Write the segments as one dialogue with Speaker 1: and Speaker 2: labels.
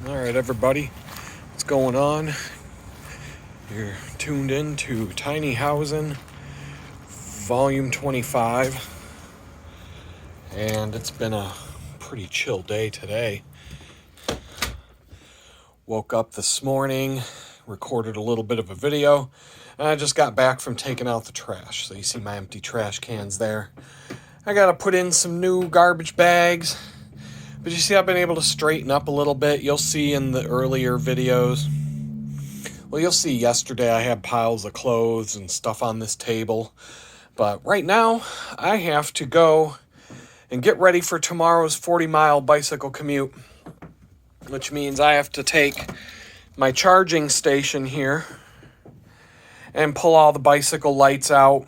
Speaker 1: All right, everybody, what's going on? You're tuned in to Tiny Housinʼ, Volume 25, and it's been a pretty chill day today. Woke up this morning, recorded a little bit of a video, and I just got back from taking out the trash. So you see my empty trash cans there. I gotta put in some new garbage bags. But you see, I've been able to straighten up a little bit. You'll see in the earlier videos. Well, you'll see yesterday I had piles of clothes and stuff on this table. But right now, I have to go and get ready for tomorrow's 40-mile bicycle commute. Which means I have to take my charging station here and pull all the bicycle lights out.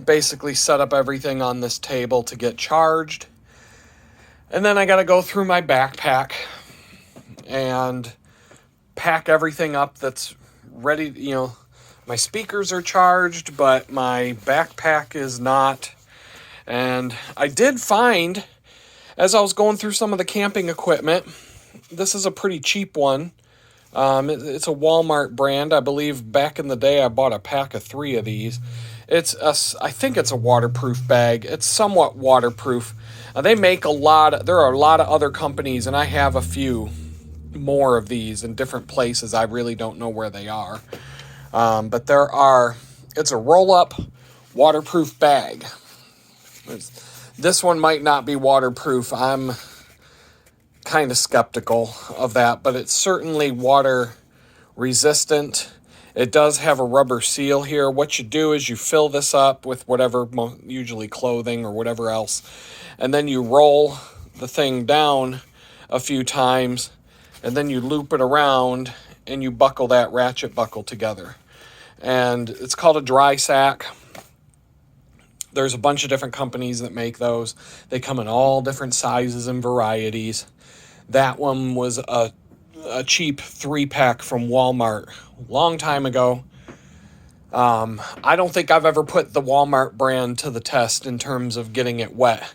Speaker 1: Basically set up everything on this table to get charged. And then I got to go through my backpack and pack everything up that's ready. You know, my speakers are charged, but my backpack is not. And I did find, as I was going through some of the camping equipment, this is a pretty cheap one. It's a Walmart brand. I believe back in the day I bought a pack of 3 of these. I think it's a waterproof bag. It's somewhat waterproof. They make there are a lot of other companies, and I have a few more of these in different places. I really don't know where they are. But it's a roll-up waterproof bag. This one might not be waterproof. I'm kind of skeptical of that, but it's certainly water resistant. It does have a rubber seal here. What you do is you fill this up with whatever, usually clothing or whatever else, and then you roll the thing down a few times, and then you loop it around, and you buckle that ratchet buckle together. And it's called a dry sack. There's a bunch of different companies that make those. They come in all different sizes and varieties. That one was a cheap 3-pack from Walmart a long time ago. I don't think I've ever put the Walmart brand to the test in terms of getting it wet.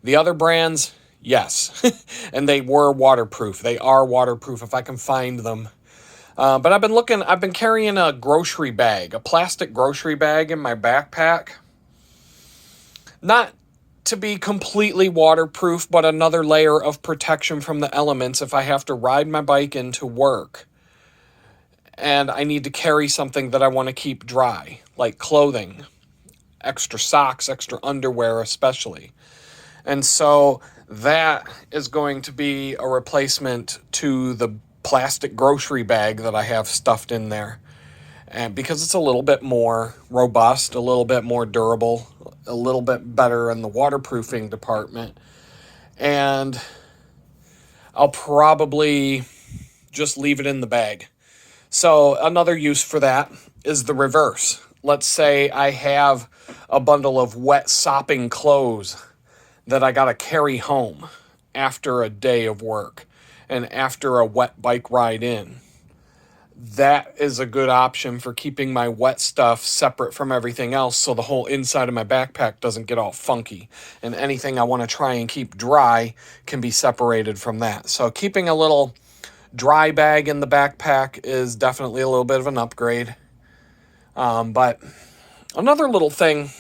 Speaker 1: The other brands, yes. And they were waterproof. They are waterproof if I can find them. But I've been carrying a grocery bag, a plastic grocery bag in my backpack. Not to be completely waterproof, but another layer of protection from the elements if I have to ride my bike into work and I need to carry something that I want to keep dry, like clothing, extra socks, extra underwear especially. And so that is going to be a replacement to the plastic grocery bag that I have stuffed in there. And because it's a little bit more robust, a little bit more durable, a little bit better in the waterproofing department. And I'll probably just leave it in the bag. So another use for that is the reverse. Let's say I have a bundle of wet sopping clothes that I got to carry home after a day of work and after a wet bike ride in. That is a good option for keeping my wet stuff separate from everything else so the whole inside of my backpack doesn't get all funky. And anything I want to try and keep dry can be separated from that. So keeping a little dry bag in the backpack is definitely a little bit of an upgrade. But another little thing,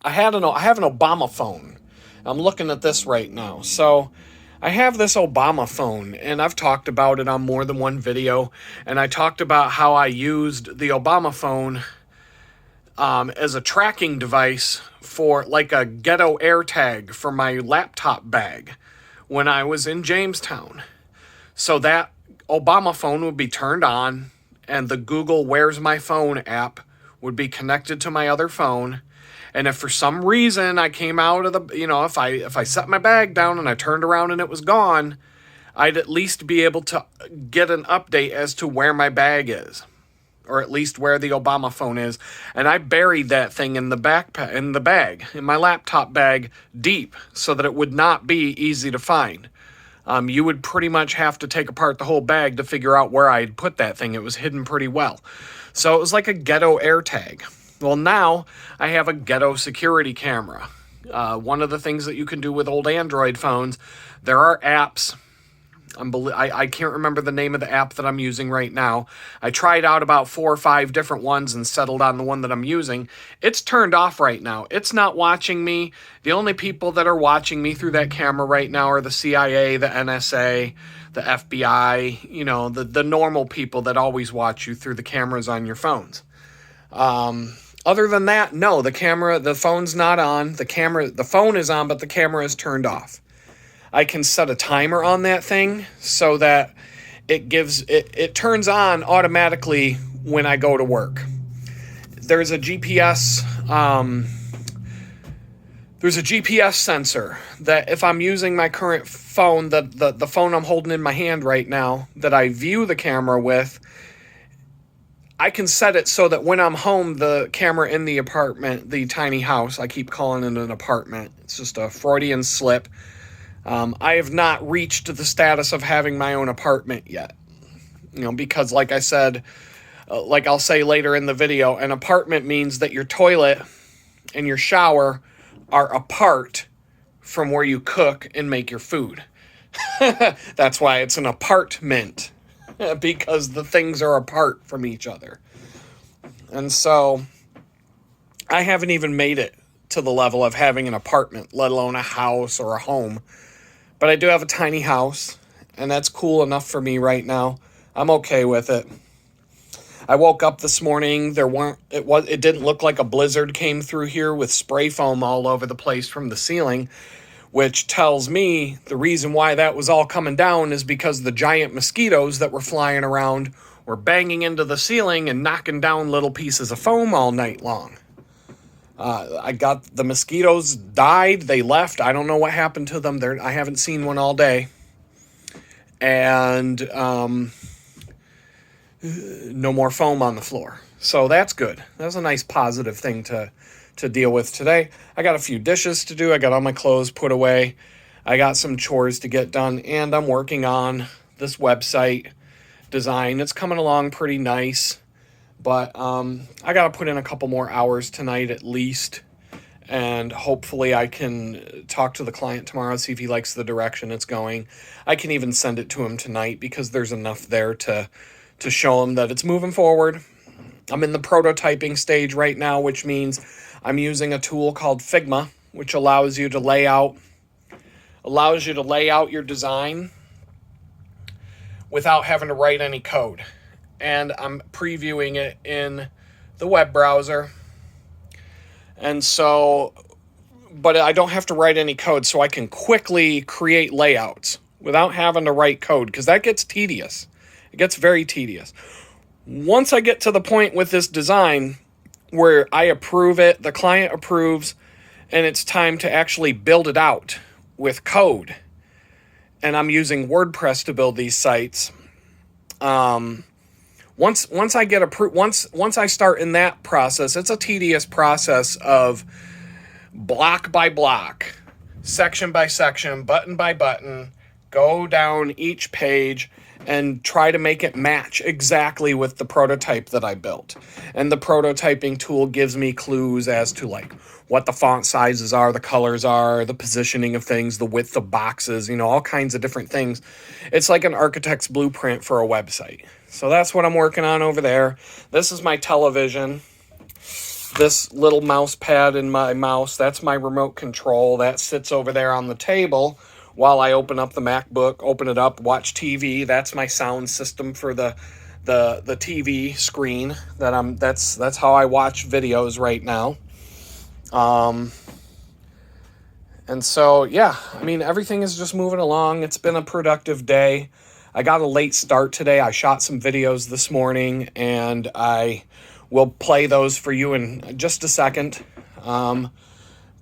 Speaker 1: I have an Obama phone. I'm looking at this right now. So I have this Obama phone, and I've talked about it on more than one video, and I talked about how I used the Obama phone as a tracking device for like a ghetto AirTag for my laptop bag when I was in Jamestown. So that Obama phone would be turned on, and the Google Where's My Phone app would be connected to my other phone. And if for some reason I came out of the, if I set my bag down and I turned around and it was gone, I'd at least be able to get an update as to where my bag is, or at least where the Obama phone is. And I buried that thing in the bag, in my laptop bag, deep, so that it would not be easy to find. You would pretty much have to take apart the whole bag to figure out where I'd put that thing. It was hidden pretty well. So it was like a ghetto AirTag. Well, now I have a ghetto security camera. One of the things that you can do with old Android phones, there are apps I can't remember the name of the app that I'm using right now. I tried out about 4 or 5 different ones and settled on the one that I'm using. It's turned off right now. It's not watching me. The only people that are watching me through that camera right now are the CIA, the NSA, the FBI, you know, the normal people that always watch you through the cameras on your phones. Other than that, no, the phone's not on. The phone is on, but the camera is turned off. I can set a timer on that thing so that it turns on automatically when I go to work. There's a GPS sensor that if I'm using my current phone, the phone I'm holding in my hand right now that I view the camera with, I can set it so that when I'm home, the camera in the apartment, the tiny house, I keep calling it an apartment. It's just a Freudian slip. I have not reached the status of having my own apartment yet. You know, because like I said, like I'll say later in the video, an apartment means that your toilet and your shower are apart from where you cook and make your food. That's why it's an apartment, because the things are apart from each other. And so I haven't even made it to the level of having an apartment, let alone a house or a home. But I do have a tiny house, and that's cool enough for me right now. I'm okay with it. I woke up this morning, it didn't look like a blizzard came through here with spray foam all over the place from the ceiling, which tells me the reason why that was all coming down is because the giant mosquitoes that were flying around were banging into the ceiling and knocking down little pieces of foam all night long. The mosquitoes died, they left, I don't know what happened to them, I haven't seen one all day, and no more foam on the floor, so that's good. That's a nice positive thing to deal with today. I got a few dishes to do, I got all my clothes put away, I got some chores to get done, and I'm working on this website design. It's coming along pretty nice. But I got to put in a couple more hours tonight at least, and hopefully I can talk to the client tomorrow, see if he likes the direction it's going. I can even send it to him tonight because there's enough there to show him that it's moving forward. I'm in the prototyping stage right now, which means I'm using a tool called Figma, which allows you to lay out your design without having to write any code. And I'm previewing it in the web browser. And so, but I don't have to write any code, so I can quickly create layouts without having to write code, because that gets tedious. It gets very tedious. Once I get to the point with this design where I approve it, the client approves, and it's time to actually build it out with code, and I'm using WordPress to build these sites, Once I get approved, once I start in that process, it's a tedious process of block by block, section by section, button by button, go down each page and try to make it match exactly with the prototype that I built. And the prototyping tool gives me clues as to like what the font sizes are, the colors are, the positioning of things, the width of boxes, all kinds of different things. It's like an architect's blueprint for a website. So that's what I'm working on over there. This is my television. This little mouse pad in my mouse, that's my remote control. That sits over there on the table while I open up the MacBook, open it up, watch TV. That's my sound system for the TV screen. That's how I watch videos right now. And so, yeah, everything is just moving along. It's been a productive day. I got a late start today. I shot some videos this morning, and I will play those for you in just a second. But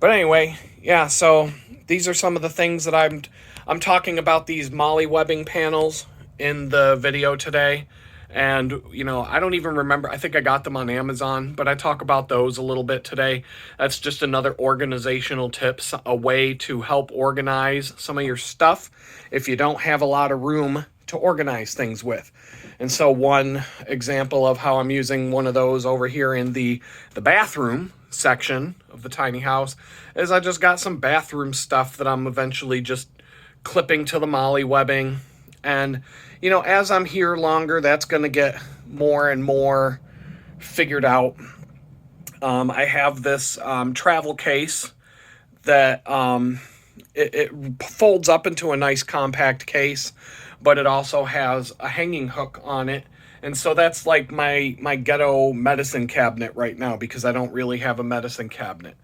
Speaker 1: anyway, yeah, so these are some of the things that I'm talking about, these molly webbing panels in the video today. And, I don't even remember. I think I got them on Amazon, but I talk about those a little bit today. That's just another organizational tips, a way to help organize some of your stuff if you don't have a lot of room to organize things with. And so one example of how I'm using one of those over here in the bathroom section of the tiny house is I just got some bathroom stuff that I'm eventually just clipping to the molly webbing And, as I'm here longer, that's going to get more and more figured out. I have this travel case that it folds up into a nice compact case, but it also has a hanging hook on it. And so that's like my ghetto medicine cabinet right now, because I don't really have a medicine cabinet.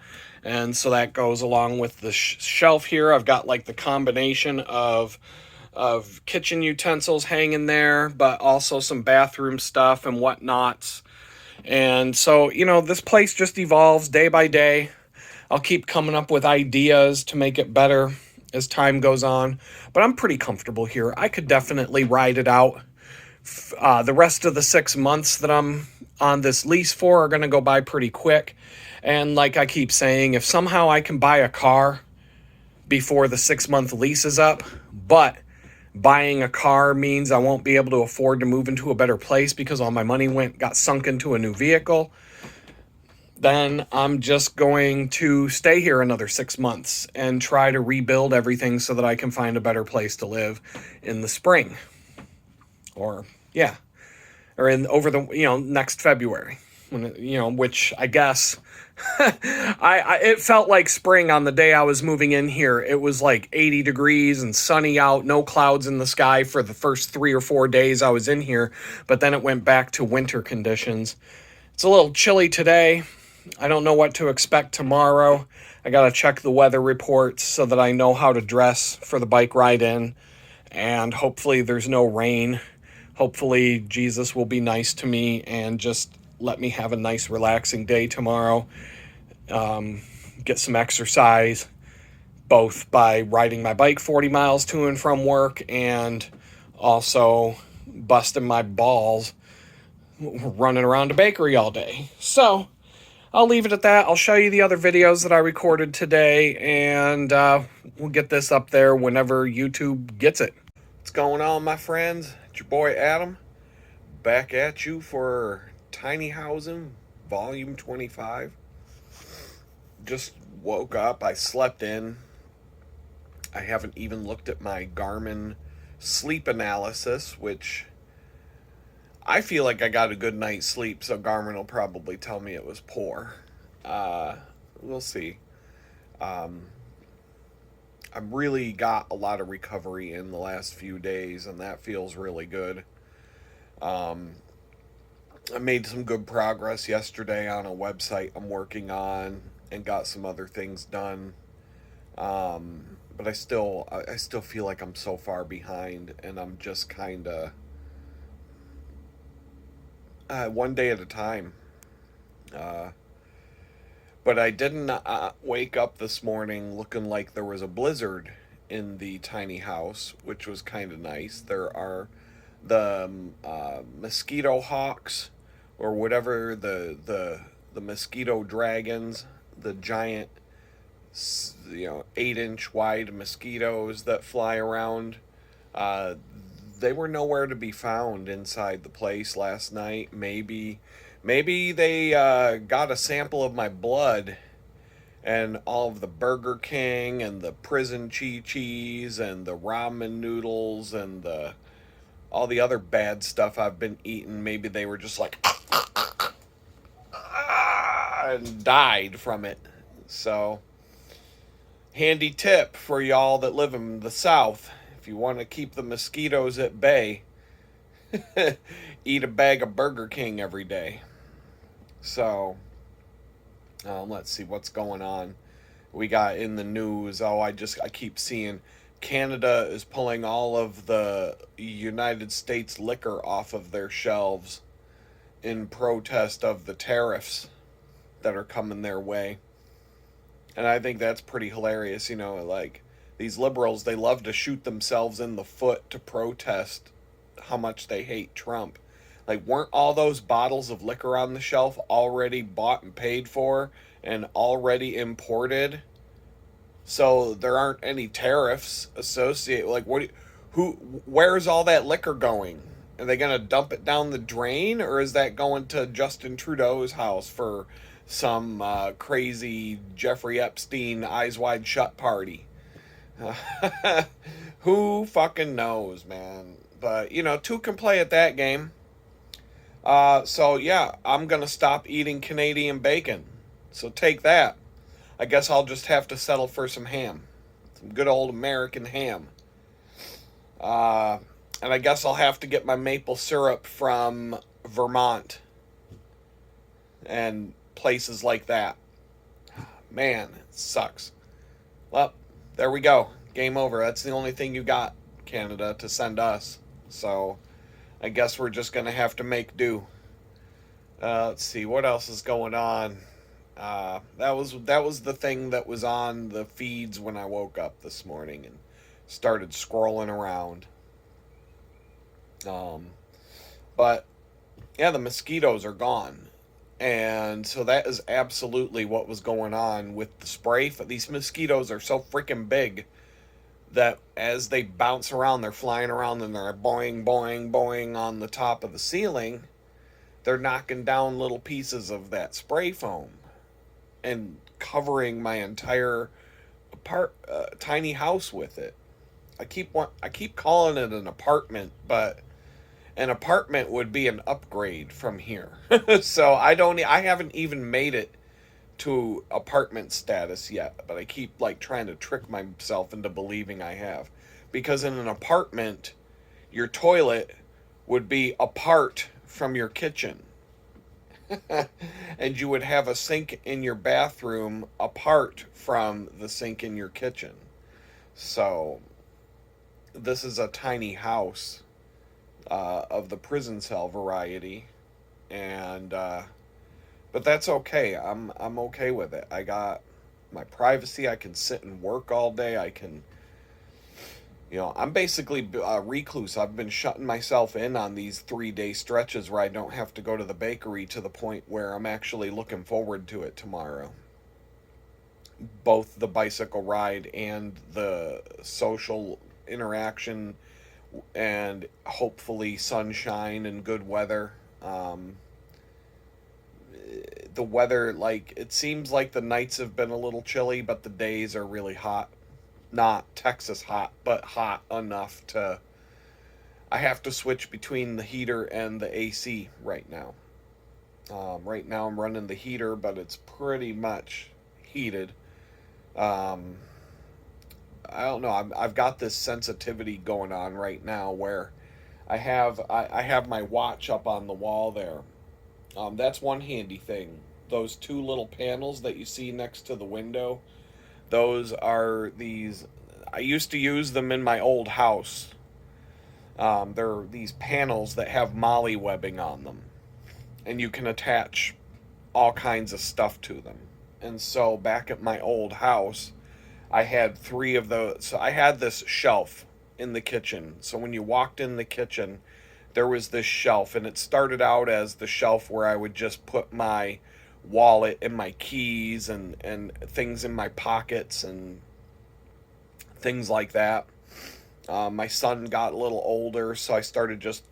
Speaker 1: And so that goes along with the shelf here. I've got like the combination of kitchen utensils hanging there, but also some bathroom stuff and whatnots. And so, this place just evolves day by day. I'll keep coming up with ideas to make it better as time goes on, but I'm pretty comfortable here. I could definitely ride it out. The rest of the 6 months that I'm on this lease for are going to go by pretty quick. And like I keep saying, if somehow I can buy a car before the 6-month lease is up, but buying a car means I won't be able to afford to move into a better place because all my money got sunk into a new vehicle, then I'm just going to stay here another 6 months and try to rebuild everything so that I can find a better place to live in the spring. Or over the next February, when which I guess it felt like spring on the day I was moving in here. It was like 80 degrees and sunny out, no clouds in the sky for the first 3 or 4 days I was in here, but then it went back to winter conditions. It's a little chilly today. I don't know what to expect tomorrow. I got to check the weather reports so that I know how to dress for the bike ride in, and hopefully there's no rain. Hopefully Jesus will be nice to me and just let me have a nice relaxing day tomorrow. Get some exercise, both by riding my bike 40 miles to and from work and also busting my balls running around a bakery all day. So I'll leave it at that. I'll show you the other videos that I recorded today, and we'll get this up there whenever YouTube gets it. What's going on, my friends? It's your boy Adam, back at you for Tiny Housinʼ Volume 25. Just woke up. I slept in. I haven't even looked at my Garmin sleep analysis, which I feel like I got a good night's sleep, so Garmin will probably tell me it was poor. We'll see. I've really got a lot of recovery in the last few days, and that feels really good. I made some good progress yesterday on a website I'm working on and got some other things done. But I still feel like I'm so far behind, and I'm just kind of one day at a time. But I didn't wake up this morning looking like there was a blizzard in the tiny house, which was kind of nice. There are the mosquito hawks, or whatever, the mosquito dragons, the giant 8-inch wide mosquitoes that fly around. They were nowhere to be found inside the place last night. Maybe they got a sample of my blood, and all of the Burger King and the prison cheese and the ramen noodles and all the other bad stuff I've been eating. Maybe they were just like and died from it. So, handy tip for y'all that live in the South: if you want to keep the mosquitoes at bay, eat a bag of Burger King every day. So, let's see what's going on. We got in the news. I keep seeing Canada is pulling all of the United States liquor off of their shelves in protest of the tariffs that are coming their way. And I think that's pretty hilarious. Like, these liberals, they love to shoot themselves in the foot to protest how much they hate Trump. Like, weren't all those bottles of liquor on the shelf already bought and paid for and already imported? So there aren't any tariffs associated. Like, where's all that liquor going? Are they going to dump it down the drain, or is that going to Justin Trudeau's house for some crazy Jeffrey Epstein Eyes Wide Shut party? Who fucking knows, man? But, two can play at that game. So, yeah, I'm going to stop eating Canadian bacon. So take that. I guess I'll just have to settle for some ham. Some good old American ham. Uh, and I guess I'll have to get my maple syrup from Vermont and places like that. Man, it sucks. Well, there we go. Game over. That's the only thing you got, Canada, to send us. So I guess we're just going to have to make do. Let's see what else is going on. That was the thing that was on the feeds when I woke up this morning and started scrolling around. Um, but yeah, the mosquitoes are gone, and so that is absolutely what was going on with the spray. These mosquitoes are so freaking big that as they bounce around, they're flying around and they're boing, boing, boing on the top of the ceiling. They're knocking down little pieces of that spray foam and covering my entire tiny house with it. I keep calling it an apartment, but an apartment would be an upgrade from here. So I haven't even made it to apartment status yet, but I keep like trying to trick myself into believing I have. Because in an apartment, your toilet would be apart from your kitchen. And you would have a sink in your bathroom apart from the sink in your kitchen. So this is a tiny house of the prison cell variety, and but that's okay. I'm okay with it. I got my privacy. I can sit and work all day. I can, I'm basically a recluse. I've been shutting myself in on these 3-day stretches where I don't have to go to the bakery, to the point where I'm actually looking forward to it tomorrow. Both the bicycle ride and the social interaction, and hopefully sunshine and good weather. The weather, like, it seems like the nights have been a little chilly, but the days are really hot. Not Texas hot, but hot enough to. I have to switch between the heater and the AC right now. Right now I'm running the heater, but it's pretty much heated. Um, I don't know. I've got this sensitivity going on right now where I have my watch up on the wall there. That's one handy thing. Those two little panels that you see next to the window, those are these. I used to use them in my old house. They're these panels that have molly webbing on them, and you can attach all kinds of stuff to them. And so back at my old house, I had three of those. So I had this shelf in the kitchen. So when you walked in the kitchen, there was this shelf, and it started out as the shelf where I would just put my wallet and my keys and things in my pockets and things like that. My son got a little older, so I started just,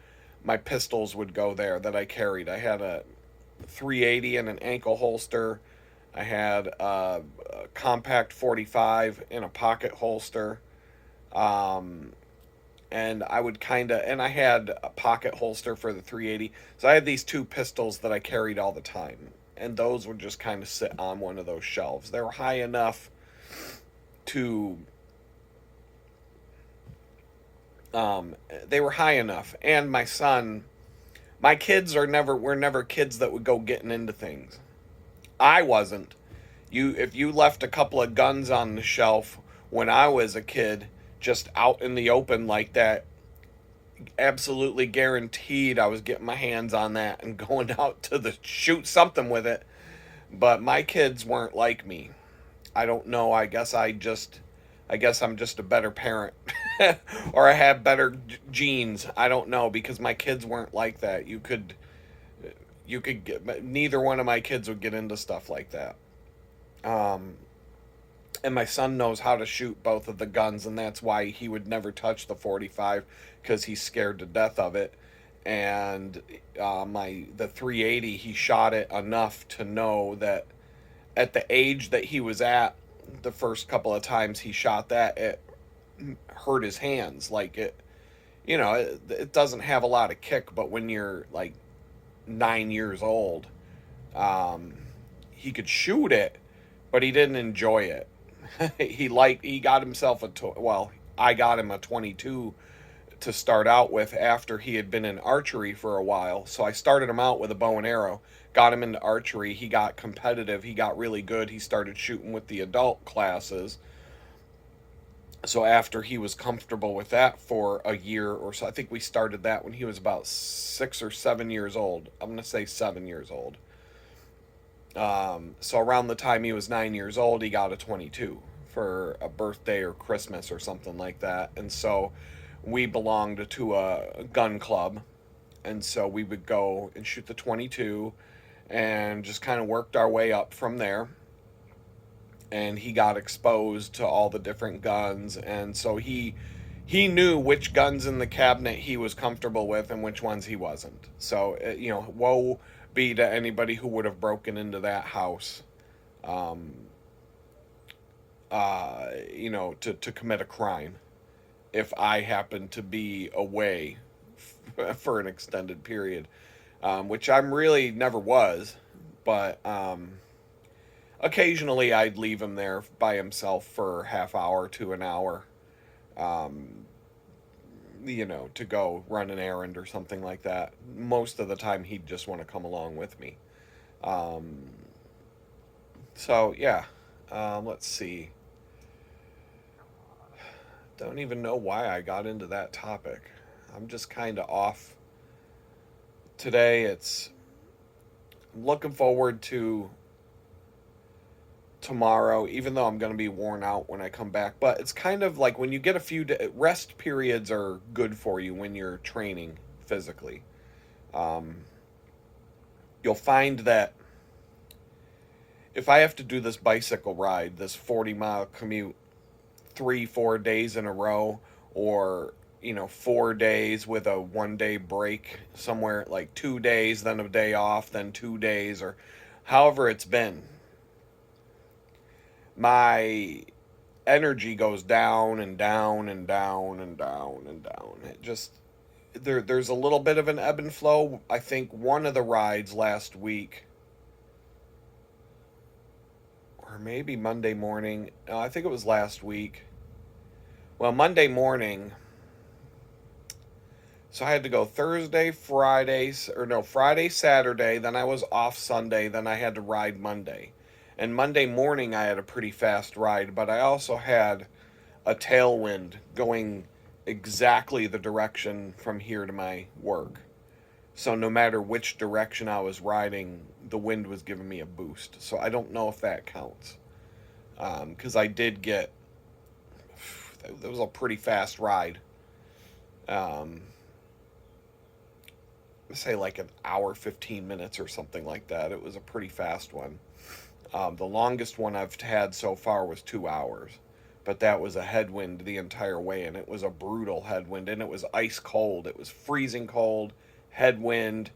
Speaker 1: my pistols would go there that I carried. I had a 380 and an ankle holster. I had a compact 45 in a pocket holster. Um, and I would and I had a pocket holster for the 380. So I had these two pistols that I carried all the time. And those would just kind of sit on one of those shelves. They were high enough to, they were high enough. And my kids were never kids that would go getting into things. I wasn't. If you left a couple of guns on the shelf when I was a kid, just out in the open like that, absolutely guaranteed I was getting my hands on that and going out to shoot something with it. But my kids weren't like me. I don't know. I guess I'm just a better parent, or I have better genes. I don't know, because my kids weren't like that. Neither one of my kids would get into stuff like that. Um, and my son knows how to shoot both of the guns, and that's why he would never touch the 45, because he's scared to death of it. And the 380, he shot it enough to know that at the age that he was at, the first couple of times he shot that, hurt his hands. Like it doesn't have a lot of kick, but when you're like 9 years old, um, he could shoot it, but he didn't enjoy it. He got himself I got him a 22 to start out with after he had been in archery for a while. So I started him out with a bow and arrow, got him into archery. He got competitive. He got really good. He started shooting with the adult classes. So after he was comfortable with that for a year or so, I think we started that when he was about 6 or 7 years old. I'm going to say 7 years old. So around the time he was 9 years old, he got a 22 for a birthday or Christmas or something like that. And so we belonged to a gun club. And so we would go and shoot the 22 and just kind of worked our way up from there. And he got exposed to all the different guns. And so he knew which guns in the cabinet he was comfortable with and which ones he wasn't. So, woe be to anybody who would have broken into that house, to commit a crime if I happened to be away for an extended period, which I'm really never was, but occasionally I'd leave him there by himself for half hour to an hour, to go run an errand or something like that. Most of the time he'd just want to come along with me. So yeah, let's see. Don't even know why I got into that topic. I'm just kind of off today. I'm looking forward to tomorrow, even though I'm going to be worn out when I come back. But it's kind of like when you get a few rest periods are good for you when you're training physically. You'll find that if I have to do this bicycle ride, this 40-mile commute, 3-4 days in a row, or 4 days with a 1 day break somewhere, like 2 days, then a day off, then 2 days, or however it's been, my energy goes down and down and down and down and down. It just there's a little bit of an ebb and flow. I think one of the rides last week, or maybe Monday morning, no, I think it was last week. Well, Monday morning, so I had to go Thursday, Friday, Saturday, then I was off Sunday, then I had to ride Monday. And Monday morning I had a pretty fast ride, but I also had a tailwind going exactly the direction from here to my work. So no matter which direction I was riding, the wind was giving me a boost. So I don't know if that counts. Because I did get, that was a pretty fast ride. Say like an hour, 15 minutes or something like that. It was a pretty fast one. The longest one I've had so far was 2 hours. But that was a headwind the entire way, and it was a brutal headwind, and it was ice cold. It was freezing cold, headwind.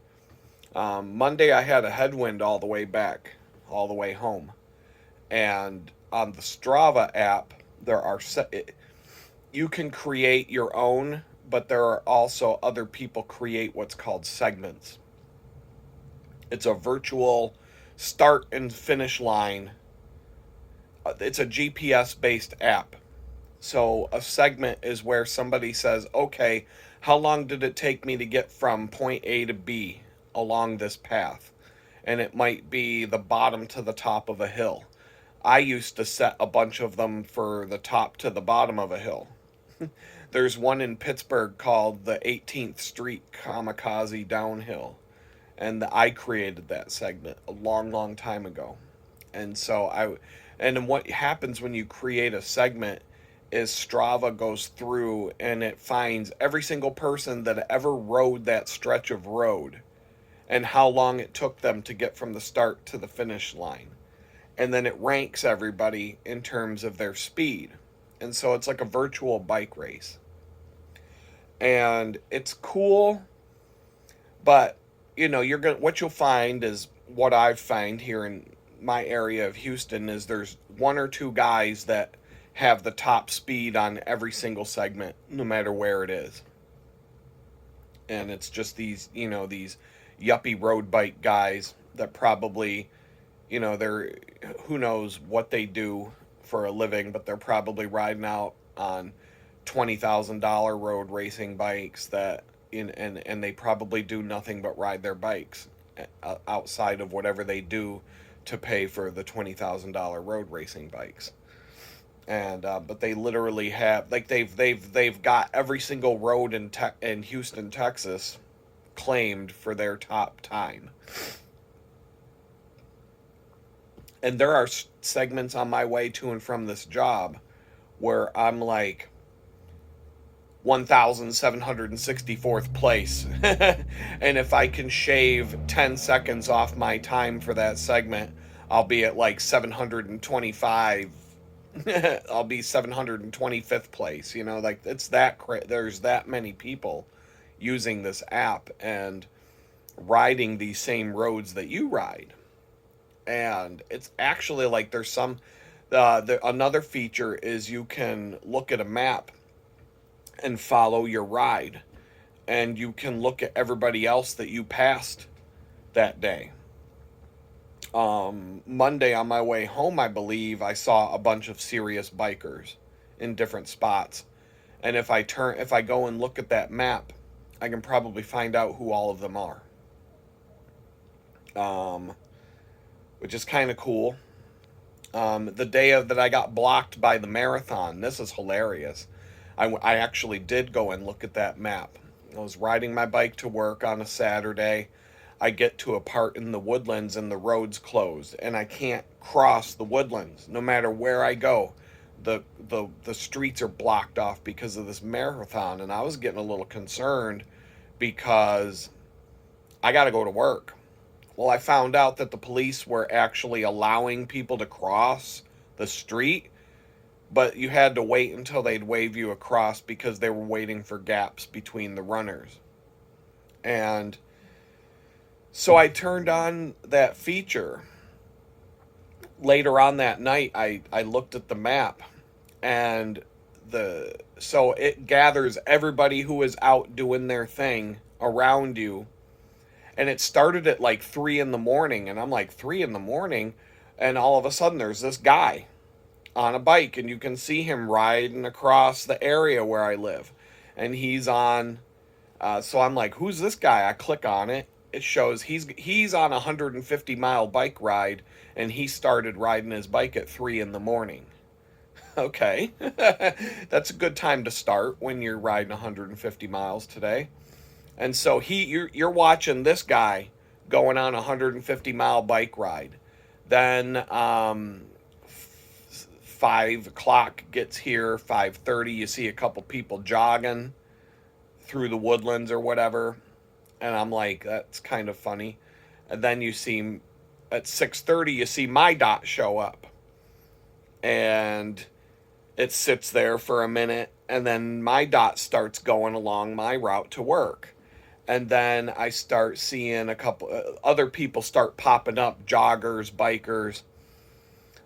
Speaker 1: Monday I had a headwind all the way back, all the way home. And on the Strava app, you can create your own, but there are also other people create what's called segments. It's a virtual start and finish line. It's a GPS based app. So a segment is where somebody says, okay, how long did it take me to get from point A to B along this path? And it might be the bottom to the top of a hill. I used to set a bunch of them for the top to the bottom of a hill. There's one in Pittsburgh called the 18th Street Kamikaze Downhill. And I created that segment a long, long time ago. And so and what happens when you create a segment is Strava goes through and it finds every single person that ever rode that stretch of road and how long it took them to get from the start to the finish line. And then it ranks everybody in terms of their speed. And so it's like a virtual bike race. And it's cool, but what you'll find is what I've found here in my area of Houston is there's one or two guys that have the top speed on every single segment, no matter where it is. And it's just these, these yuppie road bike guys that probably, they're, who knows what they do for a living, but they're probably riding out on $20,000 road racing bikes and they probably do nothing but ride their bikes outside of whatever they do to pay for the $20,000 road racing bikes. And but they literally have, like, they've got every single road in Houston, Texas claimed for their top time. And there are segments on my way to and from this job where I'm like 1,764th place. And if I can shave 10 seconds off my time for that segment, I'll be at like 725. I'll be 725th place. Like, it's there's that many people using this app and riding these same roads that you ride. And it's actually like there's some another feature is you can look at a map and follow your ride, and you can look at everybody else that you passed that day. Monday on my way home, I believe I saw a bunch of serious bikers in different spots, and if I go and look at that map, I can probably find out who all of them are. Which is kind of cool. The day that I got blocked by the marathon, this is hilarious. I actually did go and look at that map. I was riding my bike to work on a Saturday. I get to a part in the woodlands and the road's closed, and I can't cross the woodlands. No matter where I go, the streets are blocked off because of this marathon, and I was getting a little concerned because I got to go to work. Well, I found out that the police were actually allowing people to cross the street, but you had to wait until they'd wave you across because they were waiting for gaps between the runners. And so I turned on that feature. Later on that night, I looked at the map, and so it gathers everybody who is out doing their thing around you. And it started at like 3 a.m, and I'm like, 3 a.m, and all of a sudden there's this guy on a bike, and you can see him riding across the area where I live, and he's on. So I'm like, who's this guy? I click on it. It shows he's on a 150-mile bike ride, and he started riding his bike at 3 a.m. Okay, that's a good time to start when you're riding 150 miles today. And so you're watching this guy going on a 150-mile bike ride. Then 5 o'clock gets here, 5:30, you see a couple people jogging through the woodlands or whatever. And I'm like, that's kind of funny. And then you see at 6:30, you see my dot show up. And it sits there for a minute, and then my dot starts going along my route to work. And then I start seeing a couple other people start popping up, joggers, bikers.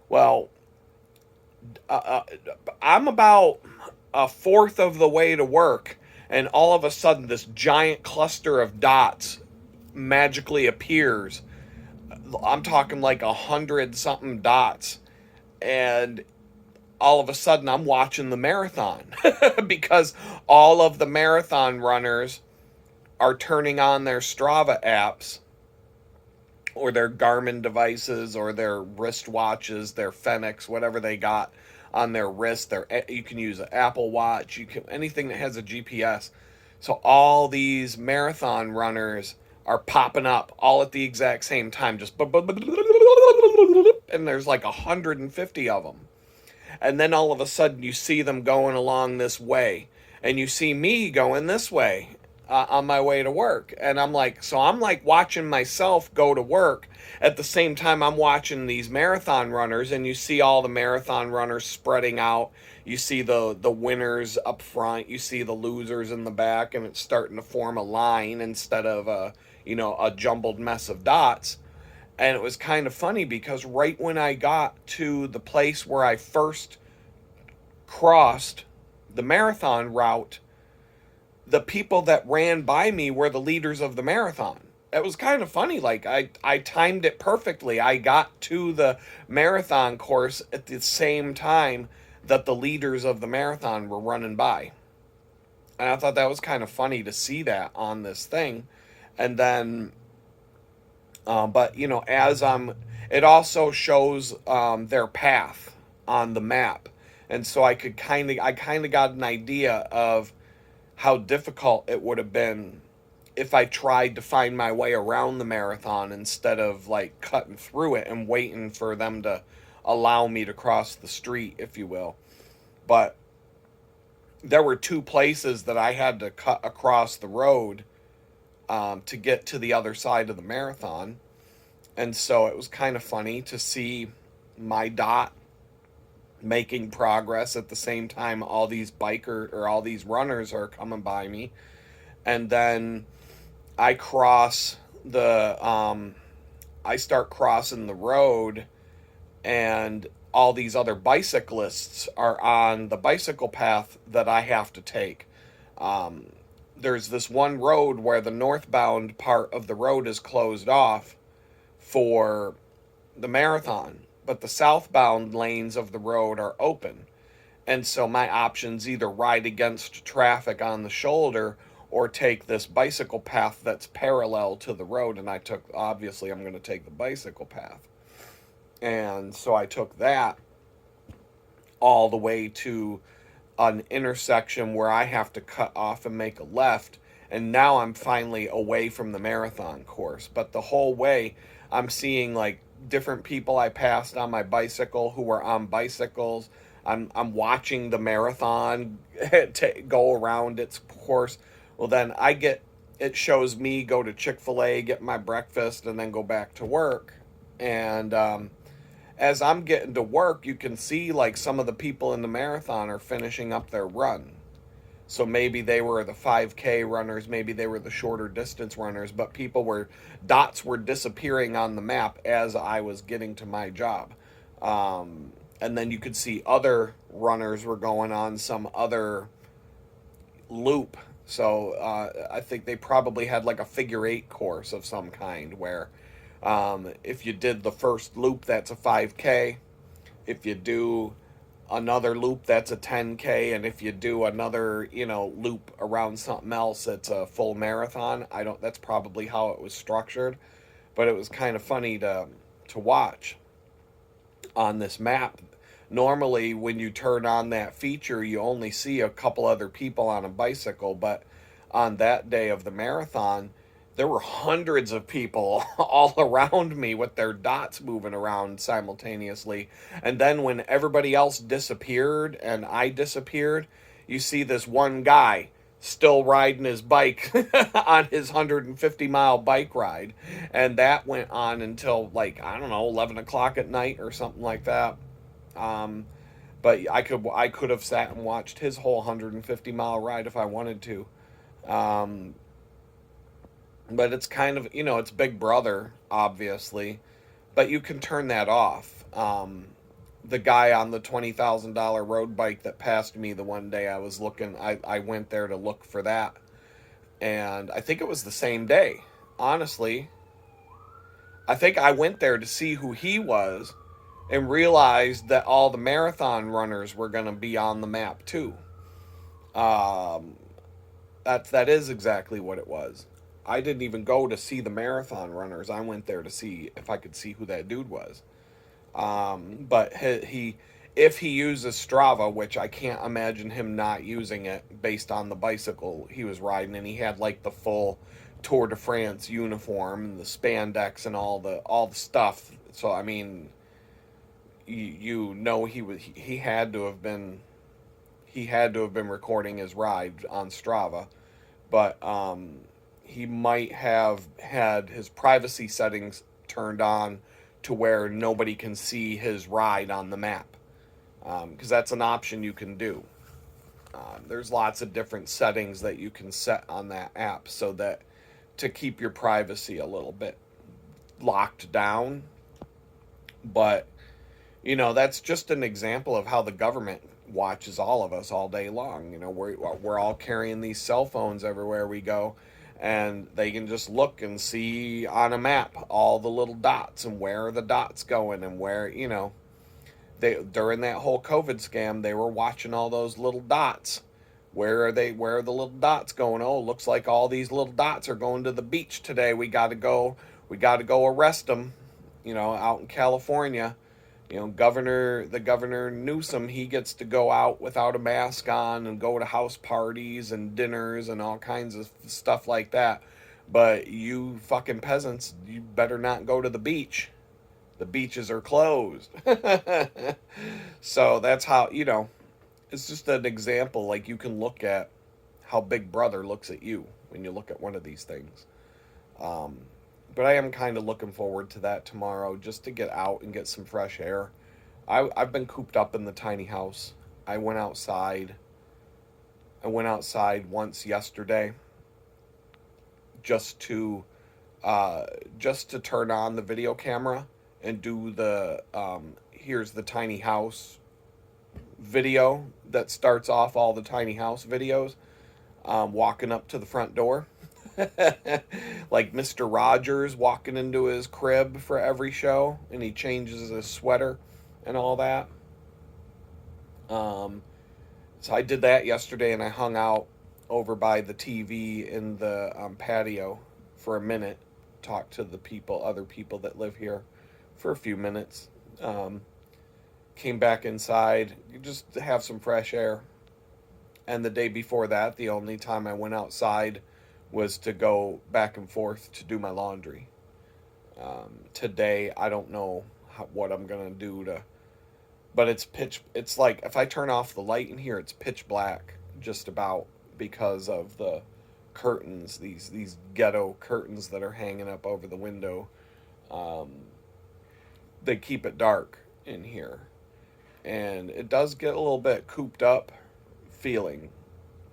Speaker 1: Well, I'm about a fourth of the way to work, and all of a sudden this giant cluster of dots magically appears. I'm talking like 100-something dots. And all of a sudden I'm watching the marathon because all of the marathon runners are turning on their Strava apps or their Garmin devices or their wristwatches, their Fenix, whatever they got on their wrist. You can use an Apple Watch, anything that has a GPS. So all these marathon runners are popping up all at the exact same time, just and there's like 150 of them. And then all of a sudden you see them going along this way, and you see me going this way. On my way to work. And I'm like watching myself go to work at the same time I'm watching these marathon runners, and you see all the marathon runners spreading out. You see the winners up front, you see the losers in the back, and it's starting to form a line instead of a jumbled mess of dots. And it was kind of funny because right when I got to the place where I first crossed the marathon route, the people that ran by me were the leaders of the marathon. It was kind of funny. Like, I timed it perfectly. I got to the marathon course at the same time that the leaders of the marathon were running by. And I thought that was kind of funny to see that on this thing. And then, but you know, it also shows their path on the map. And so I kind of got an idea of how difficult it would have been if I tried to find my way around the marathon instead of like cutting through it and waiting for them to allow me to cross the street, if you will. But there were two places that I had to cut across the road to get to the other side of the marathon. And so it was kind of funny to see my dot making progress at the same time all these all these runners are coming by me. And then I cross I start crossing the road, and all these other bicyclists are on the bicycle path that I have to take. There's this one road where the northbound part of the road is closed off for the marathon, but the southbound lanes of the road are open. And so my options either ride against traffic on the shoulder or take this bicycle path that's parallel to the road. And obviously, I'm going to take the bicycle path. And so I took that all the way to an intersection where I have to cut off and make a left. And now I'm finally away from the marathon course. But the whole way, I'm seeing like different people I passed on my bicycle who were on bicycles. I'm watching the marathon go around its course. Well, then it shows me go to Chick-fil-A, get my breakfast, and then go back to work. And as I'm getting to work, you can see like some of the people in the marathon are finishing up their run. So maybe they were the 5K runners, maybe they were the shorter distance runners, but dots were disappearing on the map as I was getting to my job. And then you could see other runners were going on some other loop. So I think they probably had like a figure eight course of some kind where if you did the first loop, that's a 5K. If you do another loop, that's a 10K. And if you do another, loop around something else, it's a full marathon. That's probably how it was structured. But it was kind of funny to watch on this map. Normally, when you turn on that feature, you only see a couple other people on a bicycle. But on that day of the marathon, there were hundreds of people all around me with their dots moving around simultaneously. And then when everybody else disappeared and I disappeared, you see this one guy still riding his bike on his 150-mile bike ride. And that went on until 11 o'clock at night or something like that. But I could have sat and watched his whole 150-mile ride if I wanted to. But it's kind of, it's Big Brother, obviously. But you can turn that off. The guy on the $20,000 road bike that passed me the one day I went there to look for that. And I think it was the same day, honestly. I think I went there to see who he was and realized that all the marathon runners were going to be on the map too. That is exactly what it was. I didn't even go to see the marathon runners. I went there to see if I could see who that dude was. But if he uses Strava, which I can't imagine him not using it based on the bicycle he was riding, and he had like the full Tour de France uniform and the spandex and all the stuff. So I mean, he had to have been recording his ride on Strava, but he might have had his privacy settings turned on to where nobody can see his ride on the map, because that's an option you can do. There's lots of different settings that you can set on that app so that to keep your privacy a little bit locked down. But that's just an example of how the government watches all of us all day long. You know, we're all carrying these cell phones everywhere we go, and they can just look and see on a map all the little dots and where are the dots going and where, you know, they during that whole COVID scam, they were watching all those little dots. Where are they? Where are the little dots going? Oh, looks like all these little dots are going to the beach today. We got to go. We got to go arrest them. You know, out in California, you know, the governor Newsom, he gets to go out without a mask on and go to house parties and dinners and all kinds of stuff like that. But you fucking peasants, you better not go to the beach. The beaches are closed. So that's how, you know, it's just an example. Like, you can look at how Big Brother looks at you when you look at one of these things. But I am kind of looking forward to that tomorrow, just to get out and get some fresh air. I've been cooped up in the tiny house. I went outside. I went outside once yesterday just to turn on the video camera and do the here's the tiny house video that starts off all the tiny house videos, walking up to the front door. Like Mr. Rogers walking into his crib for every show, and he changes his sweater and all that. So I did that yesterday, and I hung out over by the TV in the patio for a minute, talked to the other people that live here for a few minutes. Came back inside, just to have some fresh air. And the day before that, the only time I went outside was to go back and forth to do my laundry. Today, I don't know what I'm going to do but it's like, if I turn off the light in here, it's pitch black, just about, because of the curtains, these ghetto curtains that are hanging up over the window. They keep it dark in here. And it does get a little bit cooped up feeling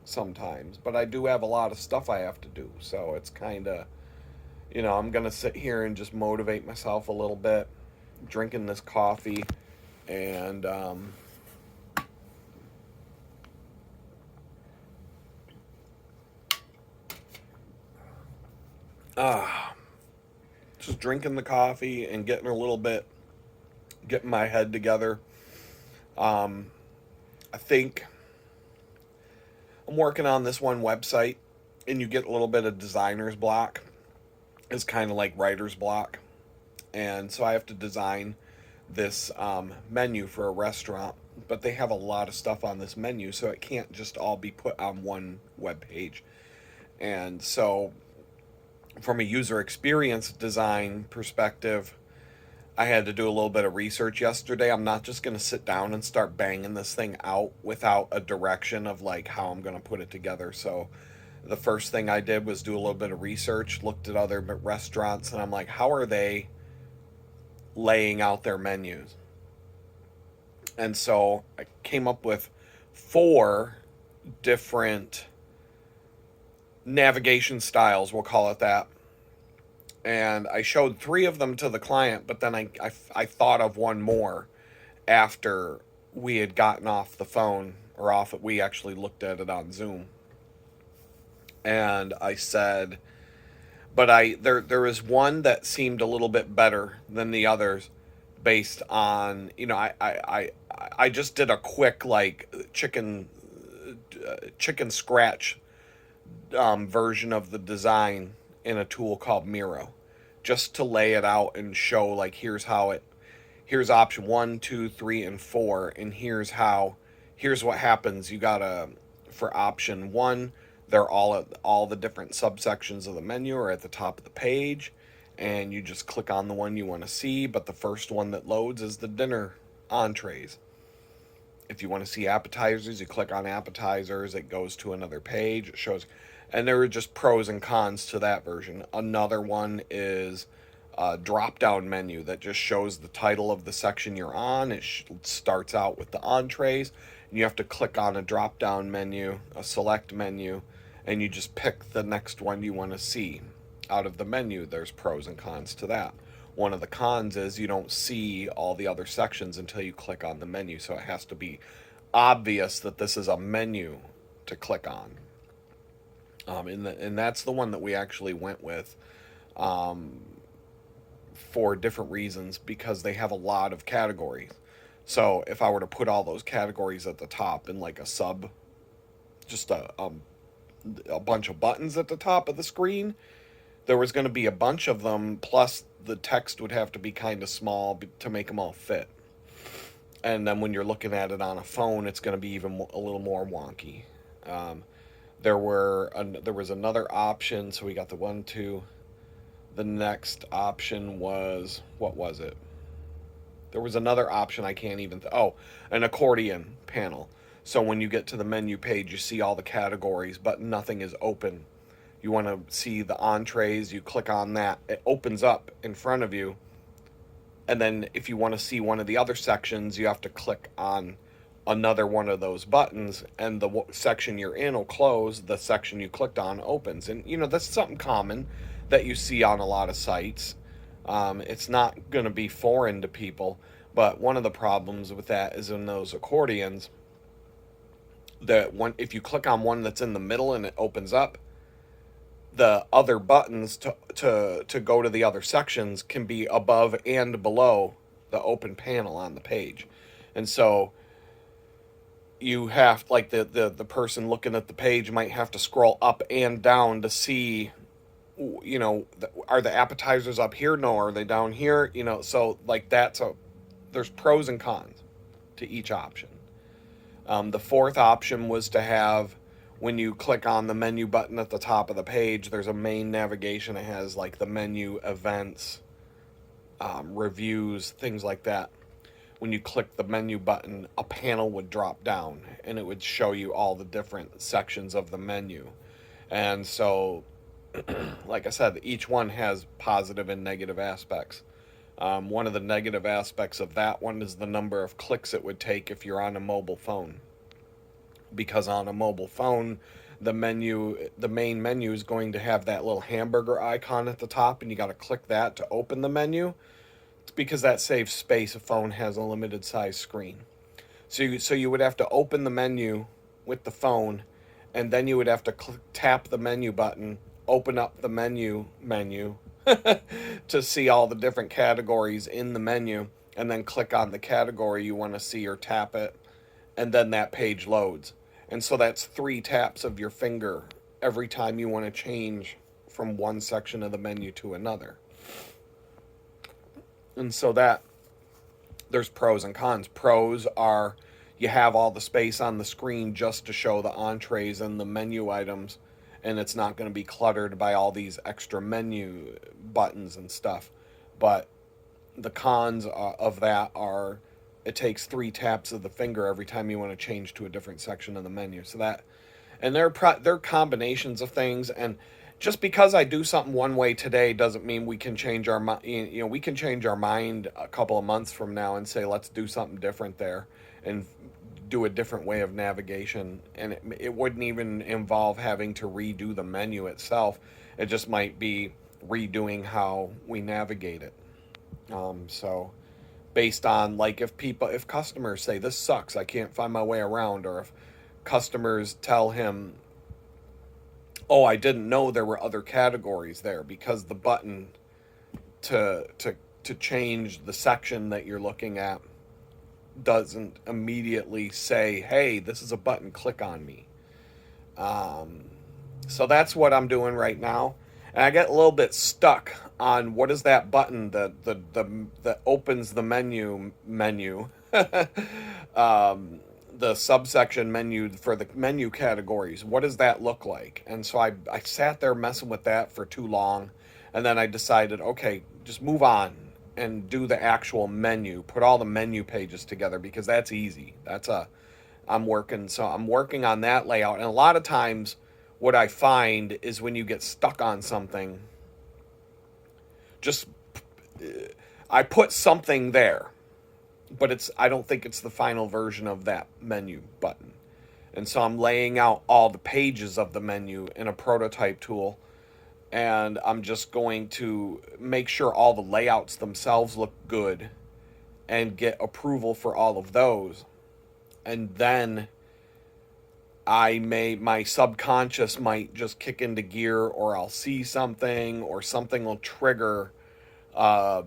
Speaker 1: sometimes, but I do have a lot of stuff I have to do, so it's kind of, you know, I'm gonna sit here and just motivate myself a little bit, drinking this coffee, and just drinking the coffee and getting my head together. I think I'm working on this one website, and you get a little bit of designer's block. It's kind of like writer's block. And so I have to design this menu for a restaurant, but they have a lot of stuff on this menu, so it can't just all be put on one web page. And so from a user experience design perspective, I had to do a little bit of research yesterday. I'm not just going to sit down and start banging this thing out without a direction of like how I'm going to put it together. So the first thing I did was do a little bit of research, looked at other restaurants, and I'm like, how are they laying out their menus? And so I came up with 4 different navigation styles, we'll call it that. And I showed 3 of them to the client, but then I thought of one more after we had gotten off the phone, or we actually looked at it on Zoom. And I said, but there is one that seemed a little bit better than the others, based on, you know, I just did a quick like chicken scratch version of the design in a tool called Miro, just to lay it out and show like, here's option 1, 2, 3, and 4, and here's what happens. You gotta, for option 1, they're all the different subsections of the menu are at the top of the page, and you just click on the one you want to see, but the first one that loads is the dinner entrees. If you want to see appetizers, you click on appetizers, it goes to another page, it shows. And there are just pros and cons to that version. Another one is a drop-down menu that just shows the title of the section you're on. It starts out with the entrees, and you have to click on a drop-down menu, a select menu, and you just pick the next one you want to see out of the menu. There's pros and cons to that. One of the cons is you don't see all the other sections until you click on the menu, so it has to be obvious that this is a menu to click on. And that's the one that we actually went with for different reasons, because they have a lot of categories. So if I were to put all those categories at the top in like a sub, just a bunch of buttons at the top of the screen, there was going to be a bunch of them, plus the text would have to be kind of small to make them all fit. And then when you're looking at it on a phone, it's going to be even a little more wonky. Um, there was another option, so we got the 1, 2. The next option was, what was it? There was another option I can't even an accordion panel. So when you get to the menu page, you see all the categories, but nothing is open. You want to see the entrees, you click on that, it opens up in front of you. And then if you want to see one of the other sections, you have to click on another one of those buttons, and the section you're in will close, the section you clicked on opens. And that's something common that you see on a lot of sites. It's not going to be foreign to people, but one of the problems with that is in those accordions, that one, if you click on one that's in the middle and it opens up, the other buttons to go to the other sections can be above and below the open panel on the page. And so you have, like, the person looking at the page might have to scroll up and down to see, are the appetizers up here? No, are they down here? So like there's pros and cons to each option. The fourth option was to have, when you click on the menu button at the top of the page, there's a main navigation. It has like the menu, events, reviews, things like that. When you click the menu button, a panel would drop down and it would show you all the different sections of the menu. And so, like I said, each one has positive and negative aspects. One of the negative aspects of that one is the number of clicks it would take if you're on a mobile phone. Because on a mobile phone, the main menu is going to have that little hamburger icon at the top, and you got to click that to open the menu. It's because that saves space. A phone has a limited size screen. So you would have to open the menu with the phone, and then you would have to tap the menu button, open up the menu to see all the different categories in the menu, and then click on the category you want to see or tap it, and then that page loads. And so that's 3 taps of your finger every time you want to change from one section of the menu to another. And so there's pros and cons. Pros are, you have all the space on the screen just to show the entrees and the menu items, and it's not going to be cluttered by all these extra menu buttons and stuff. But the cons of that are, it takes 3 taps of the finger every time you want to change to a different section of the menu. So that, and they're combinations of things. And just because I do something one way today doesn't mean we can change our mind. We can change our mind a couple of months from now and say, let's do something different there and do a different way of navigation. And it wouldn't even involve having to redo the menu itself. It just might be redoing how we navigate it. So based on, like, if customers say, this sucks, I can't find my way around, or if customers tell him, oh, I didn't know there were other categories there, because the button to change the section that you're looking at doesn't immediately say, hey, this is a button, click on me. So that's what I'm doing right now. And I get a little bit stuck on what is that button that opens the menu, the subsection menu for the menu categories. What does that look like? And so I sat there messing with that for too long, and then I decided, okay, just move on and do the actual menu. Put all the menu pages together, because that's easy. I'm working on that layout. And a lot of times what I find is when you get stuck on something, I put something there, but I don't think it's the final version of that menu button. And so I'm laying out all the pages of the menu in a prototype tool, and I'm just going to make sure all the layouts themselves look good and get approval for all of those. And then my subconscious might just kick into gear, or I'll see something, or something will trigger, oh,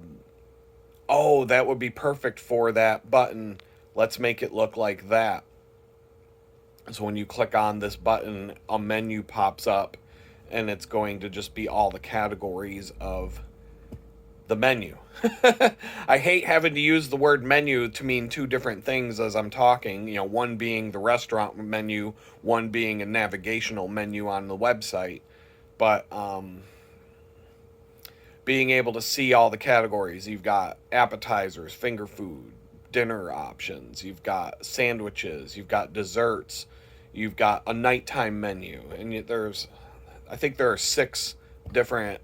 Speaker 1: that would be perfect for that button. Let's make it look like that. So when you click on this button, a menu pops up, and it's going to just be all the categories of the menu. I hate having to use the word menu to mean two different things as I'm talking. One being the restaurant menu, one being a navigational menu on the website. But being able to see all the categories, you've got appetizers, finger food, dinner options, you've got sandwiches, you've got desserts, you've got a nighttime menu, and I think there are 6 different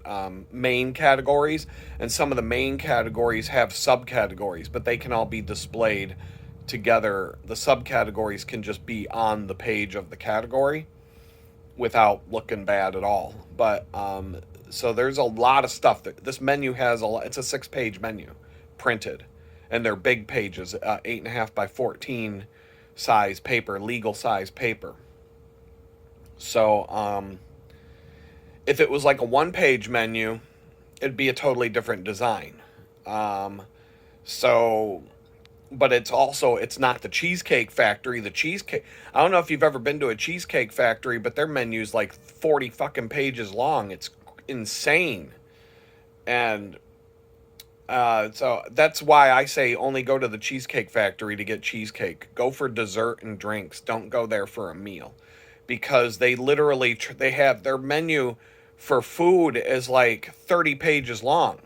Speaker 1: main categories, and some of the main categories have subcategories, but they can all be displayed together. The subcategories can just be on the page of the category without looking bad at all. But so there's a lot of stuff that this menu has. It's a 6-page menu printed, and they're big pages, 8.5 by 14 size paper, legal size paper. So if it was like a 1-page menu, it'd be a totally different design. So, but it's not the Cheesecake Factory. I don't know if you've ever been to a Cheesecake Factory, but their menu's like 40 fucking pages long. It's insane. And so that's why I say only go to the Cheesecake Factory to get cheesecake. Go for dessert and drinks. Don't go there for a meal. Because they literally, they have their menu for food is like 30 pages long.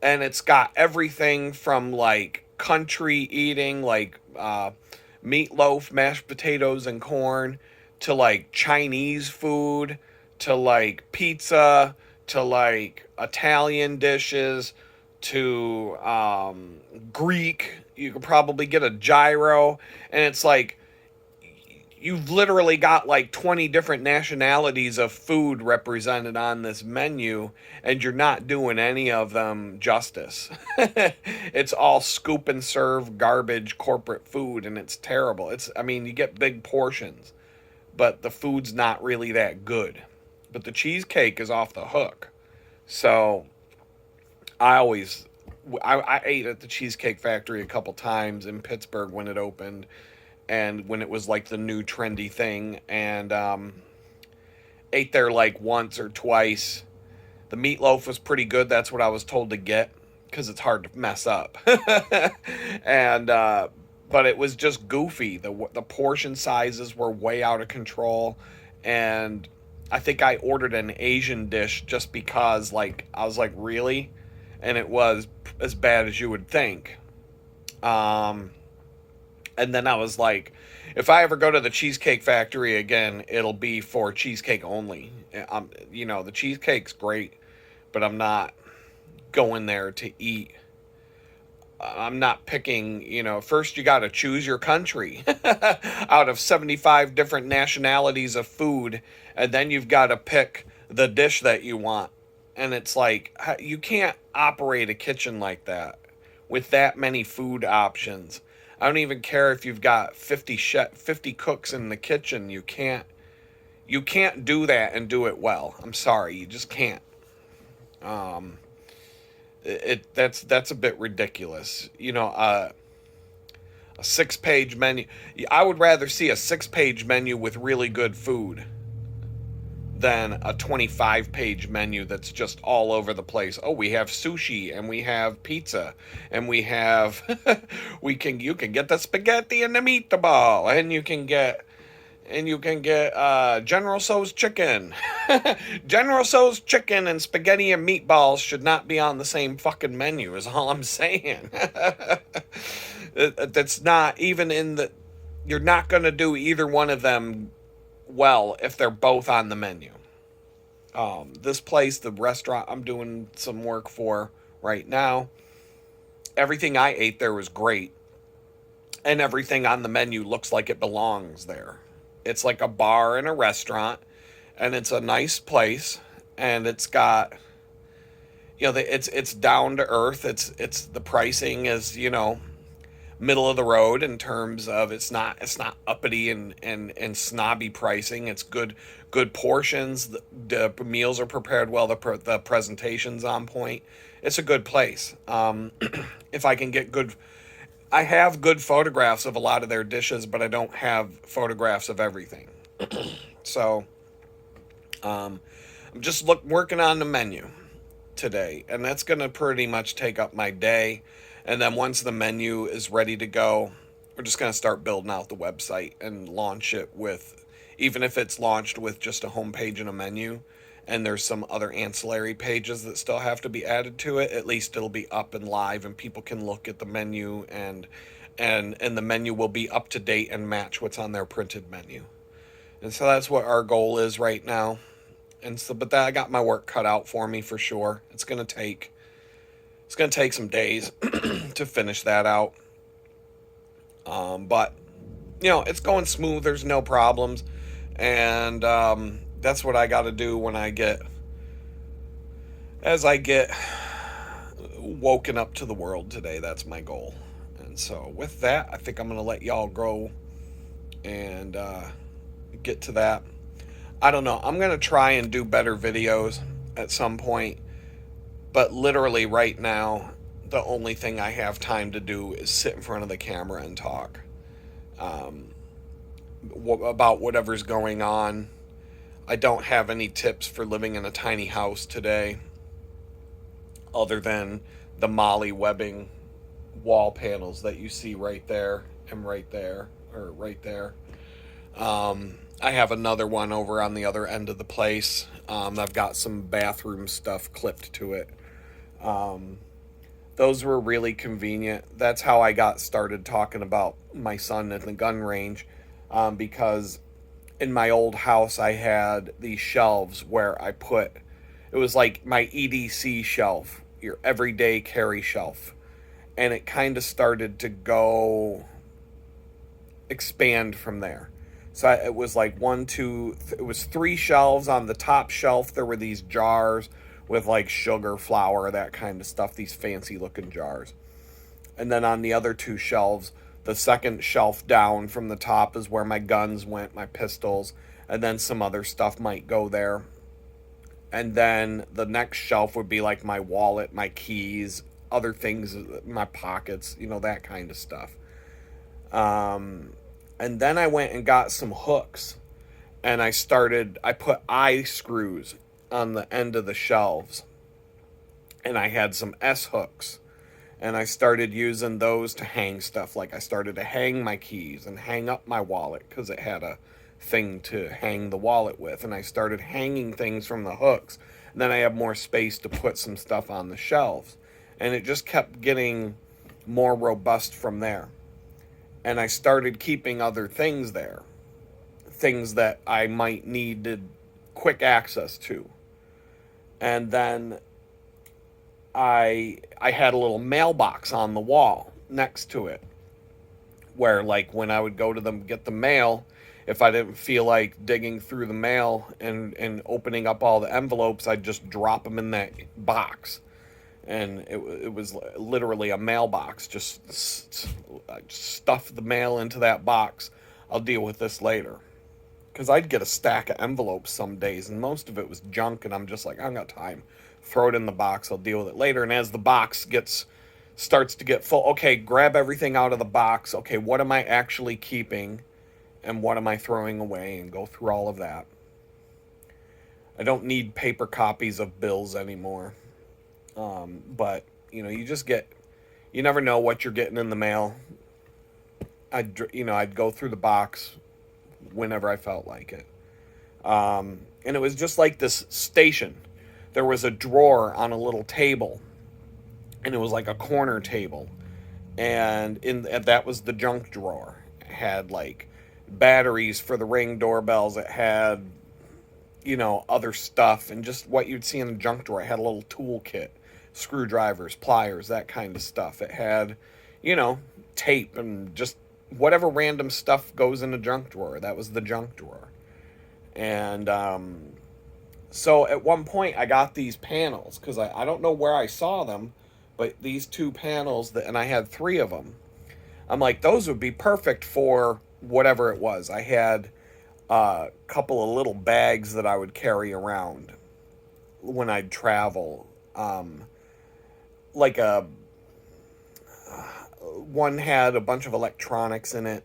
Speaker 1: And it's got everything from like country eating, like meatloaf, mashed potatoes and corn, to like Chinese food, to like pizza, to like Italian dishes, to Greek. You could probably get a gyro. And it's like, you've literally got like 20 different nationalities of food represented on this menu, and you're not doing any of them justice. It's all scoop and serve garbage corporate food, and it's terrible. You get big portions, but the food's not really that good. But the cheesecake is off the hook. So I ate at the Cheesecake Factory a couple times in Pittsburgh when it opened, and when it was like the new trendy thing, and ate there like once or twice. The meatloaf was pretty good. That's what I was told to get, because it's hard to mess up. And but it was just goofy. The portion sizes were way out of control, and I think I ordered an Asian dish just because, like, I was like, really? And it was as bad as you would think. And then I was like, if I ever go to the Cheesecake Factory again, it'll be for cheesecake only. The cheesecake's great, but I'm not going there to eat. I'm not picking, first you got to choose your country out of 75 different nationalities of food, and then you've got to pick the dish that you want. And it's like, you can't operate a kitchen like that with that many food options. I don't even care if you've got 50 cooks in the kitchen. You can't do that and do it well. I'm sorry, you just can't. That's a bit ridiculous. A 6-page menu. I would rather see a 6-page menu with really good food than a 25-page menu that's just all over the place. Oh, we have sushi, and we have pizza, and we have you can get the spaghetti and the meatball, and you can get General Tso's chicken. General Tso's chicken and spaghetti and meatballs should not be on the same fucking menu, is all I'm saying. That's not even in the... You're not going to do either one of them well if they're both on the menu. This place, the restaurant I'm doing some work for right now, everything I ate there was great. And everything on the menu looks like it belongs there. It's like a bar and a restaurant, and it's a nice place, and it's got, it's down to earth. It's the pricing is, middle of the road in terms of it's not uppity and snobby pricing. It's good portions. The meals are prepared well. The presentation's on point. It's a good place. If I can get good, I have good photographs of a lot of their dishes, but I don't have photographs of everything. So I'm just working on the menu today, and that's going to pretty much take up my day. And then once the menu is ready to go, we're just going to start building out the website and launch it with, even if it's launched with just a homepage and a menu, and there's some other ancillary pages that still have to be added to it, at least it'll be up and live and people can look at the menu, and the menu will be up to date and match what's on their printed menu. And so that's what our goal is right now. And so, but that I got my work cut out for me for sure. It's gonna take some days to finish that out. But it's going smooth. There's no problems, and that's what I got to do when as I get woken up to the world today. That's my goal. And so with that, I think I'm gonna let y'all go and get to that. I don't know. I'm gonna try and do better videos at some point. But literally right now, the only thing I have time to do is sit in front of the camera and talk about whatever's going on. I don't have any tips for living in a tiny house today, other than the Molly webbing wall panels that you see right there and right there, or right there. I have another one over on the other end of the place. I've got some bathroom stuff clipped to it. Those were really convenient. That's how I got started talking about my son at the gun range, because in my old house I had these shelves where it was like my EDC shelf, your everyday carry shelf, and it kind of started to go expand from there. So it was like it was three shelves. On the top shelf there were these jars with like sugar, flour, that kind of stuff, these fancy looking jars. And then on the other two shelves, the second shelf down from the top is where my guns went, my pistols, and then some other stuff might go there. And then the next shelf would be like my wallet, my keys, other things, my pockets, that kind of stuff. And then I went and got some hooks, and I put eye screws on the end of the shelves, and I had some S hooks, and I started using those to hang stuff. Like I started to hang my keys and hang up my wallet because it had a thing to hang the wallet with, and I started hanging things from the hooks. And then I have more space to put some stuff on the shelves, and it just kept getting more robust from there. And I started keeping other things there, things that I might need quick access to. And then I had a little mailbox on the wall next to it, where like when I would go to them get the mail, if I didn't feel like digging through the mail and opening up all the envelopes, I'd just drop them in that box. And it was literally a mailbox. Just stuff the mail into that box. I'll deal with this later. Because I'd get a stack of envelopes some days, and most of it was junk, and I'm just like, I don't got time. Throw it in the box. I'll deal with it later. And as the box starts to get full, okay, grab everything out of the box. Okay, what am I actually keeping, and what am I throwing away, and go through all of that. I don't need paper copies of bills anymore. But you never know what you're getting in the mail. I'd go through the box whenever I felt like it. And it was just like this station. There was a drawer on a little table, and it was like a corner table. And that was the junk drawer. It had like batteries for the Ring doorbells. It had, other stuff, and just what you'd see in a junk drawer. It had a little tool kit, screwdrivers, pliers, that kind of stuff. It had, tape and just whatever random stuff goes in a junk drawer. That was the junk drawer. And so at one point I got these panels, because I don't know where I saw them, but these two panels, and I had three of them. I'm like, those would be perfect for whatever it was. I had a couple of little bags that I would carry around when I'd travel. Like a one had a bunch of electronics in it,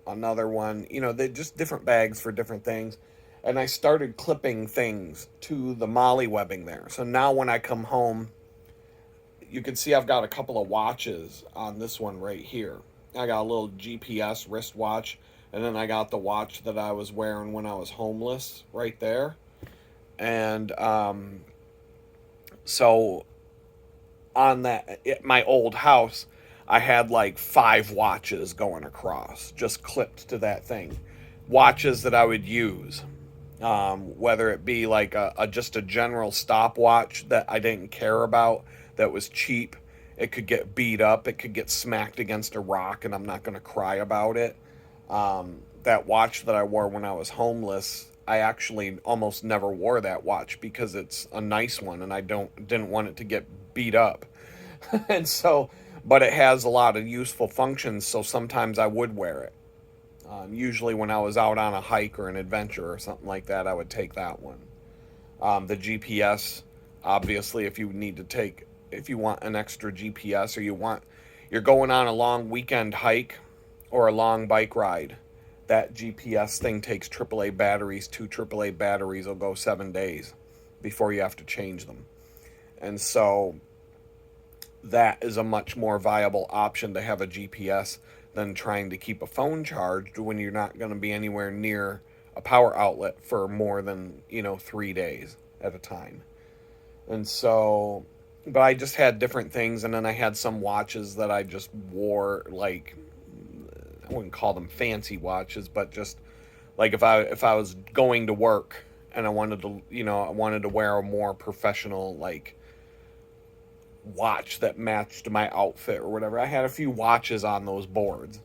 Speaker 1: another one, they just different bags for different things. And I started clipping things to the molly webbing there. So now when I come home, you can see I've got a couple of watches on this one right here. I got a little GPS wristwatch, and then I got the watch that I was wearing when I was homeless right there. And so on my old house, I had like 5 watches going across, just clipped to that thing. Watches that I would use, whether it be like just a general stopwatch that I didn't care about, that was cheap. It could get beat up, it could get smacked against a rock, and I'm not going to cry about it. That watch that I wore when I was homeless, I actually almost never wore that watch because it's a nice one, and I didn't want it to get beat up. And so, but it has a lot of useful functions, so sometimes I would wear it. Usually when I was out on a hike or an adventure or something like that, I would take that one. The GPS, obviously, if you want an extra GPS, or you're going on a long weekend hike or a long bike ride, that GPS thing takes AAA batteries. 2 AAA batteries will go 7 days before you have to change them. And so that is a much more viable option to have a GPS than trying to keep a phone charged when you're not going to be anywhere near a power outlet for more than 3 days at a time. And so, but I just had different things, and then I had some watches that I just wore, like, I wouldn't call them fancy watches, but just like if I was going to work and I wanted to wear a more professional, like, watch that matched my outfit or whatever. I had a few watches on those boards,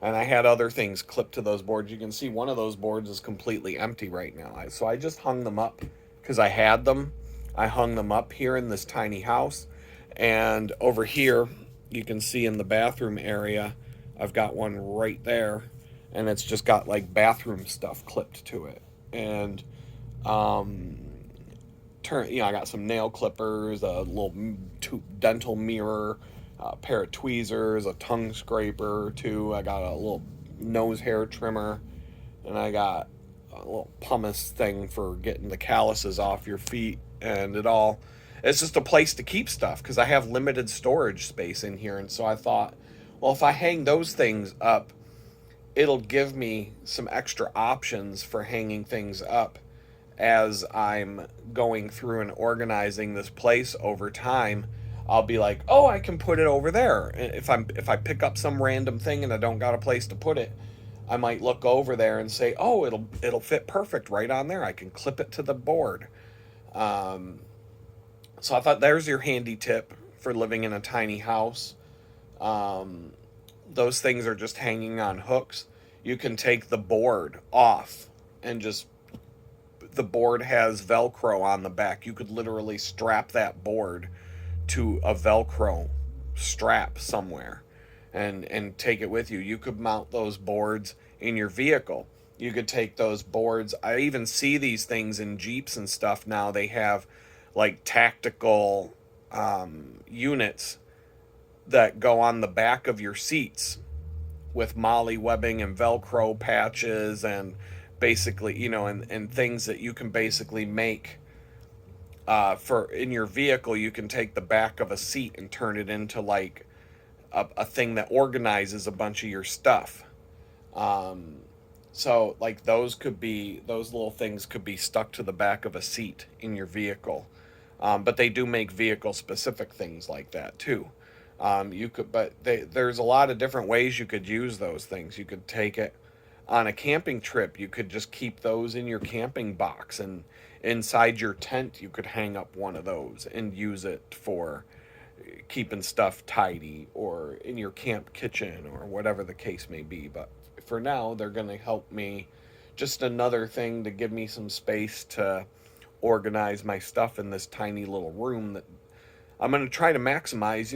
Speaker 1: and I had other things clipped to those boards. You can see one of those boards is completely empty right now. So I just hung them up because I had them. I hung them up here in this tiny house, and over here you can see in the bathroom area, I've got one right there, and it's just got like bathroom stuff clipped to it. And I got some nail clippers, a little dental mirror, a pair of tweezers, a tongue scraper or two. I got a little nose hair trimmer, and I got a little pumice thing for getting the calluses off your feet. And it's just a place to keep stuff because I have limited storage space in here. And so I thought, well, if I hang those things up, it'll give me some extra options for hanging things up as I'm going through and organizing this place over time. I'll be like, oh, I can put it over there. If I pick up some random thing and I don't got a place to put it, I might look over there and say, oh, it'll fit perfect right on there. I can clip it to the board. So I thought there's your handy tip for living in a tiny house. Those things are just hanging on hooks. You can take the board off and the board has Velcro on the back. You could literally strap that board to a Velcro strap somewhere and take it with you. You could mount those boards in your vehicle. You could take those boards. I even see these things in Jeeps and stuff now. They have like tactical units that go on the back of your seats with molly webbing and Velcro patches and basically, and things that you can basically make for in your vehicle. You can take the back of a seat and turn it into like a thing that organizes a bunch of your stuff. So like those little things could be stuck to the back of a seat in your vehicle. But they do make vehicle specific things like that too. There's a lot of different ways you could use those things. You could take it on a camping trip. You could just keep those in your camping box, and inside your tent you could hang up one of those and use it for keeping stuff tidy, or in your camp kitchen, or whatever the case may be. But for now, they're going to help me, just another thing to give me some space to organize my stuff in this tiny little room that I'm going to try to maximize,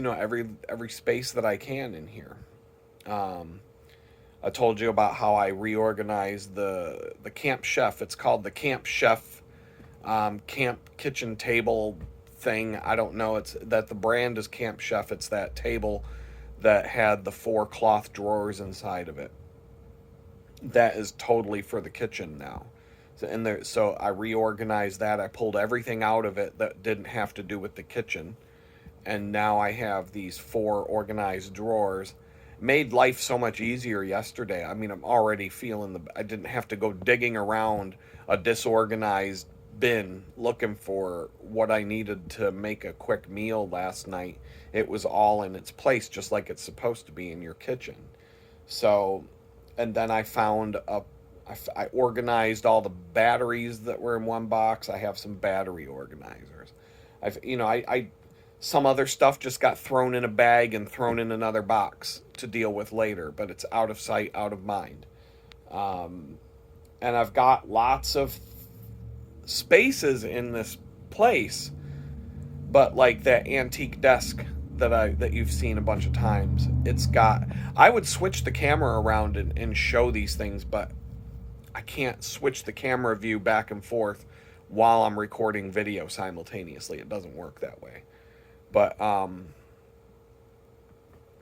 Speaker 1: every space that I can in here. I told you about how I reorganized the Camp Chef. It's called the Camp Chef camp kitchen table thing. I don't know. It's that the brand is Camp Chef. It's that table that had the 4 cloth drawers inside of it. That is totally for the kitchen now. So I reorganized that. I pulled everything out of it that didn't have to do with the kitchen, and now I have these 4 organized drawers. Made life so much easier yesterday. I mean, I'm already feeling I didn't have to go digging around a disorganized bin looking for what I needed to make a quick meal last night. It was all in its place, just like it's supposed to be in your kitchen. So, and then I organized all the batteries that were in one box. I have some battery organizers. I some other stuff just got thrown in a bag and thrown in another box to deal with later, but it's out of sight, out of mind. And I've got lots of spaces in this place, but like that antique desk that you've seen a bunch of times, I would switch the camera around and show these things, but I can't switch the camera view back and forth while I'm recording video simultaneously. It doesn't work that way. But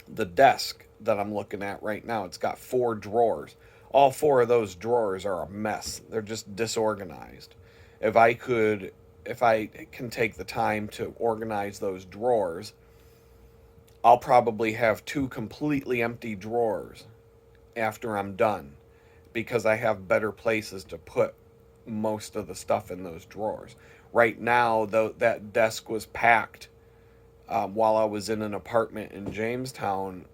Speaker 1: the desk that I'm looking at right now, it's got 4 drawers. All 4 of those drawers are a mess. They're just disorganized. If I can take the time to organize those drawers, I'll probably have 2 completely empty drawers after I'm done, because I have better places to put most of the stuff in those drawers. Right now, though, that desk was packed while I was in an apartment in Jamestown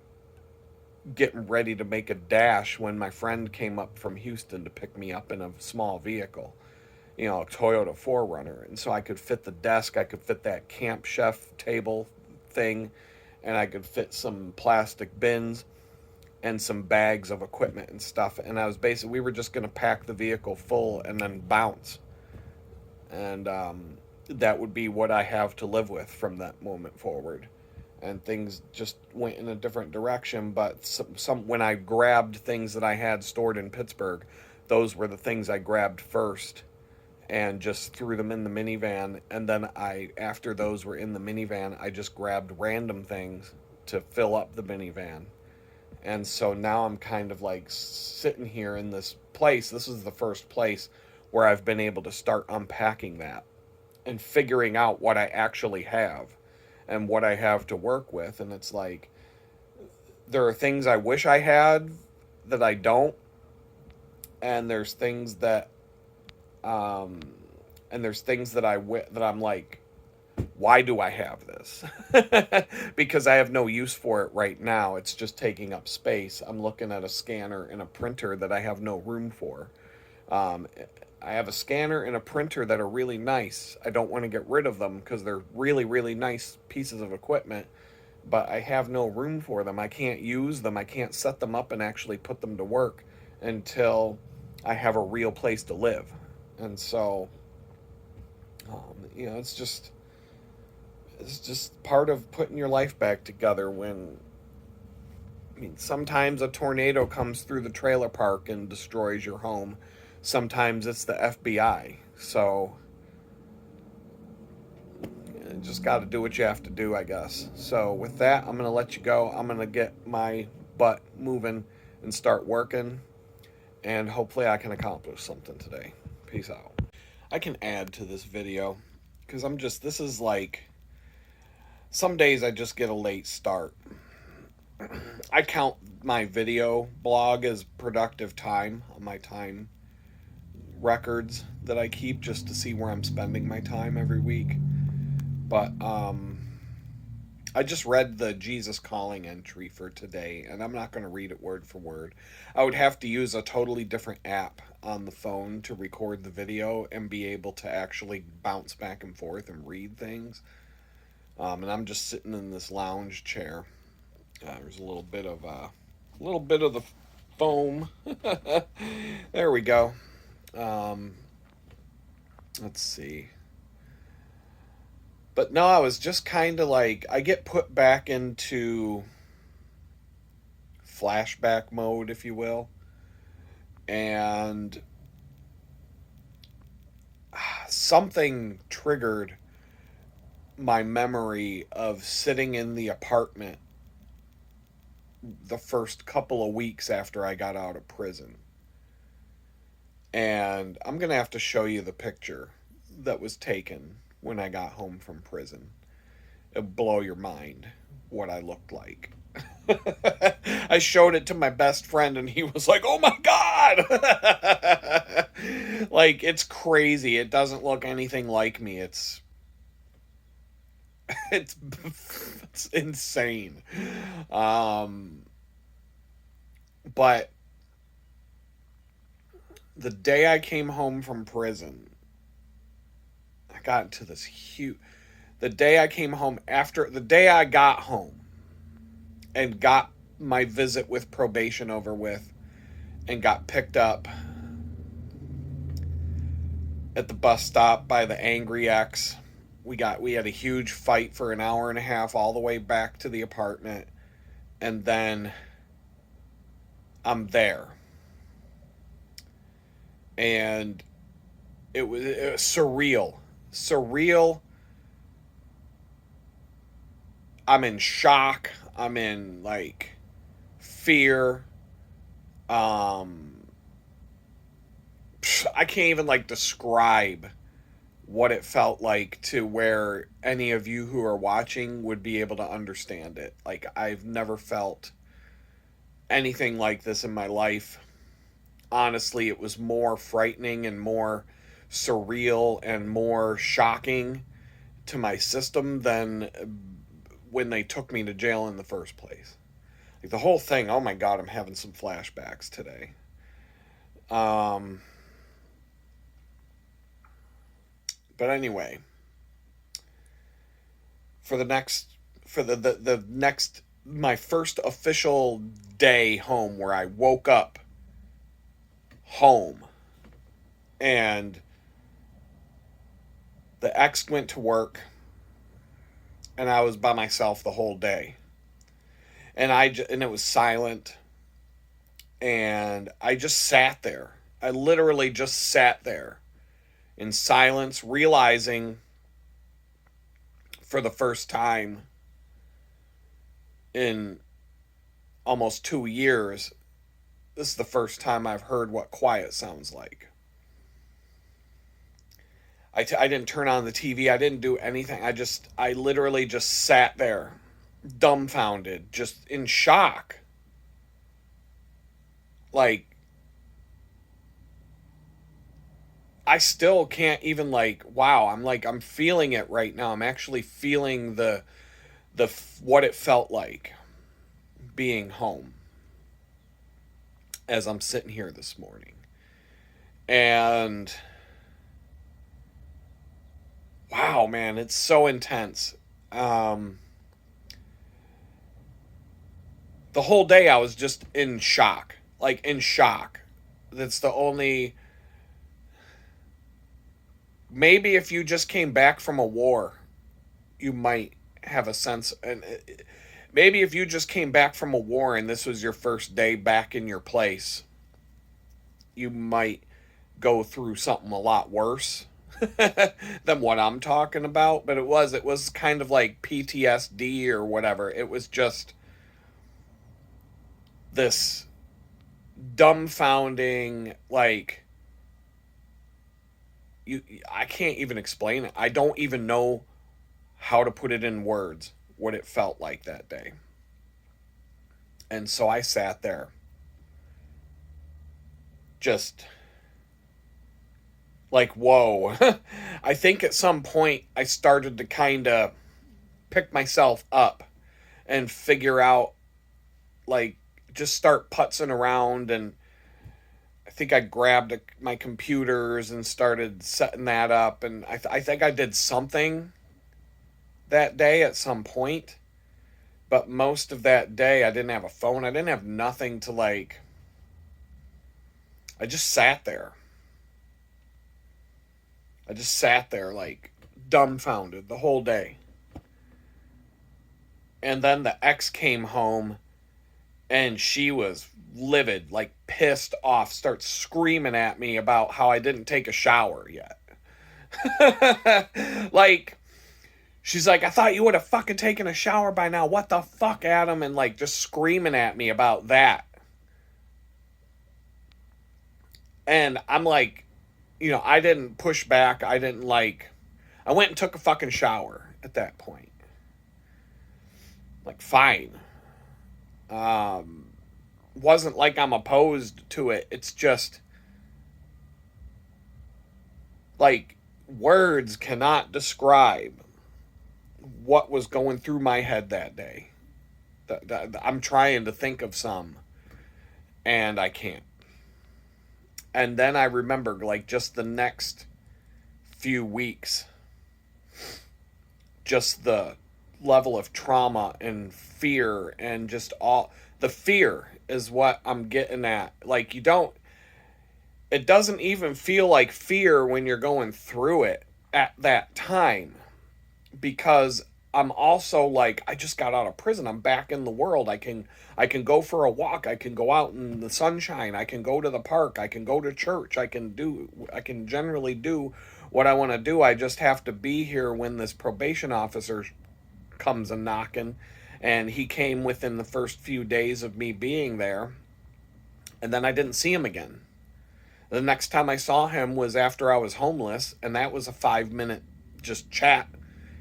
Speaker 1: getting ready to make a dash when my friend came up from Houston to pick me up in a small vehicle, a Toyota 4Runner. And so I could fit the desk, I could fit that Camp Chef table thing, and I could fit some plastic bins and some bags of equipment and stuff. And we were just going to pack the vehicle full and then bounce. And that would be what I have to live with from that moment forward. And things just went in a different direction. But when I grabbed things that I had stored in Pittsburgh, those were the things I grabbed first and just threw them in the minivan. And then after those were in the minivan, I just grabbed random things to fill up the minivan. And so now I'm kind of like sitting here in this place. This is the first place where I've been able to start unpacking that and figuring out what I actually have and what I have to work with. And it's like, there are things I wish I had that I don't. And there's things that, that I'm like, why do I have this? Because I have no use for it right now. It's just taking up space. I'm looking at a scanner and a printer that I have no room for. I have a scanner and a printer that are really nice. I don't want to get rid of them because they're really, really nice pieces of equipment, but I have no room for them. I can't use them. I can't set them up and actually put them to work until I have a real place to live. And so, it's just part of putting your life back together sometimes a tornado comes through the trailer park and destroys your home. Sometimes it's the FBI. So you just got to do what you have to do, I guess. So with that, I'm going to let you go. I'm going to get my butt moving and start working. And hopefully I can accomplish something today. Peace out. I can add to this video because this is like, some days I just get a late start. I count my video blog as productive time on my time records that I keep just to see where I'm spending my time every week. But I just read the Jesus Calling entry for today, and I'm not going to read it word for word. I would have to use a totally different app on the phone to record the video and be able to actually bounce back and forth and read things. And I'm just sitting in this lounge chair. There's a little bit of the foam. There we go. Let's see. But no, I was just kind of like, I get put back into flashback mode, if you will. And something triggered my memory of sitting in the apartment the first couple of weeks after I got out of prison. And I'm going to have to show you the picture that was taken when I got home from prison. It'll blow your mind what I looked like. I showed it to my best friend and he was like, "Oh my God!" Like, it's crazy. It doesn't look anything like me. It's it's insane. But the day I came home from prison, I got into this huge. The day I came home, after the day I got home and got my visit with probation over with and got picked up at the bus stop by the angry ex. We had a huge fight for an hour and a half all the way back to the apartment, and then I'm there. And it was surreal. Surreal. I'm in shock. I'm in, like, fear. I can't even, like, describe what it felt like to where any of you who are watching would be able to understand it. Like, I've never felt anything like this in my life. Honestly, it was more frightening and more surreal and more shocking to my system than when they took me to jail in the first place. Like, the whole thing, oh my God, I'm having some flashbacks today. But anyway, for the next, my first official day home where I woke up home and the ex went to work and I was by myself the whole day. And it was silent, and I just sat there. I literally just sat there in silence, realizing for the first time in almost 2 years, this is the first time I've heard what quiet sounds like. I didn't turn on the TV. I didn't do anything. I literally just sat there, dumbfounded, just in shock. Like, I still can't even, like, wow, I'm feeling it right now. I'm actually feeling the what it felt like being home as I'm sitting here this morning. And wow, man, it's so intense. The whole day I was just in shock. Like, in shock. That's the only... Maybe if you just came back from a war, you might have a sense... And maybe if you just came back from a war and this was your first day back in your place, you might go through something a lot worse than what I'm talking about. But it was kind of like PTSD or whatever. It was just this dumbfounding, like, I can't even explain it. I don't even know how to put it in words, what it felt like that day. And so I sat there, just like, whoa. I think at some point I started to kind of pick myself up and figure out, like, just start putzing around. And I think I grabbed my computers and started setting that up. And I think I did something that day at some point. But most of that day, I didn't have a phone. I didn't have nothing to, like... I just sat there. I just sat there, like, dumbfounded the whole day. And then the ex came home, And she was livid, like pissed off, starts screaming at me about how I didn't take a shower yet. Like, she's like, I thought you would have fucking taken a shower by now. What the fuck, Adam? And like just screaming at me about that. And I'm like, I didn't push back. I went and took a fucking shower at that point. Like, fine. Wasn't like I'm opposed to it. It's just, like, words cannot describe what was going through my head that day. I'm trying to think of some, and I can't. And then I remember, like, just the next few weeks, just the level of trauma and fear, and just all the fear is what I'm getting at. Like, it doesn't even feel like fear when you're going through it at that time, because I'm also like, I just got out of prison. I'm back in the world. I can go for a walk. I can go out in the sunshine. I can go to the park. I can go to church. I can generally do what I want to do. I just have to be here when this probation officer comes a knocking. And he came within the first few days of me being there. And then I didn't see him again. The next time I saw him was after I was homeless, and that was a 5-minute just chat.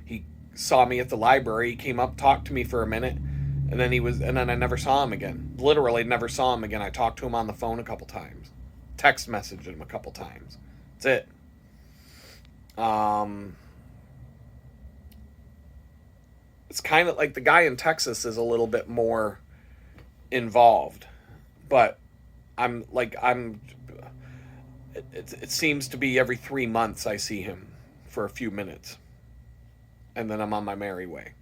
Speaker 1: He saw me at the library, he came up, talked to me for a minute, and then I never saw him again. Literally never saw him again. I talked to him on the phone a couple times. Text messaged him a couple times. That's it. It's kind of like the guy in Texas is a little bit more involved, but it seems to be every 3 months I see him for a few minutes, and then I'm on my merry way.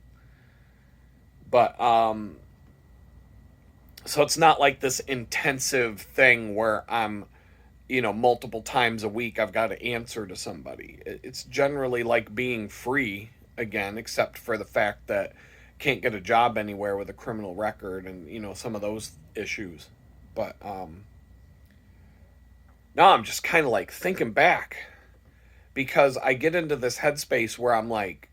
Speaker 1: But so it's not like this intensive thing where I'm, multiple times a week I've got to answer to somebody. It's generally like being free again, except for the fact that can't get a job anywhere with a criminal record and some of those issues. But now I'm just kind of like thinking back, because I get into this headspace where I'm like,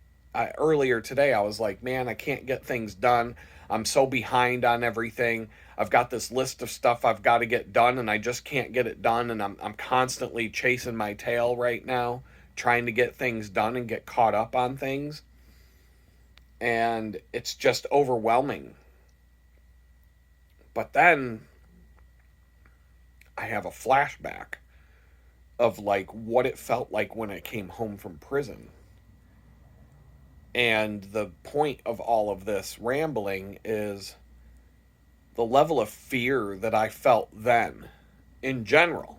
Speaker 1: earlier today I was like, man, I can't get things done. I'm so behind on everything. I've got this list of stuff I've got to get done, and I just can't get it done, and I'm constantly chasing my tail right now, trying to get things done and get caught up on things. And it's just overwhelming. But then I have a flashback of like what it felt like when I came home from prison. And the point of all of this rambling is the level of fear that I felt then, in general,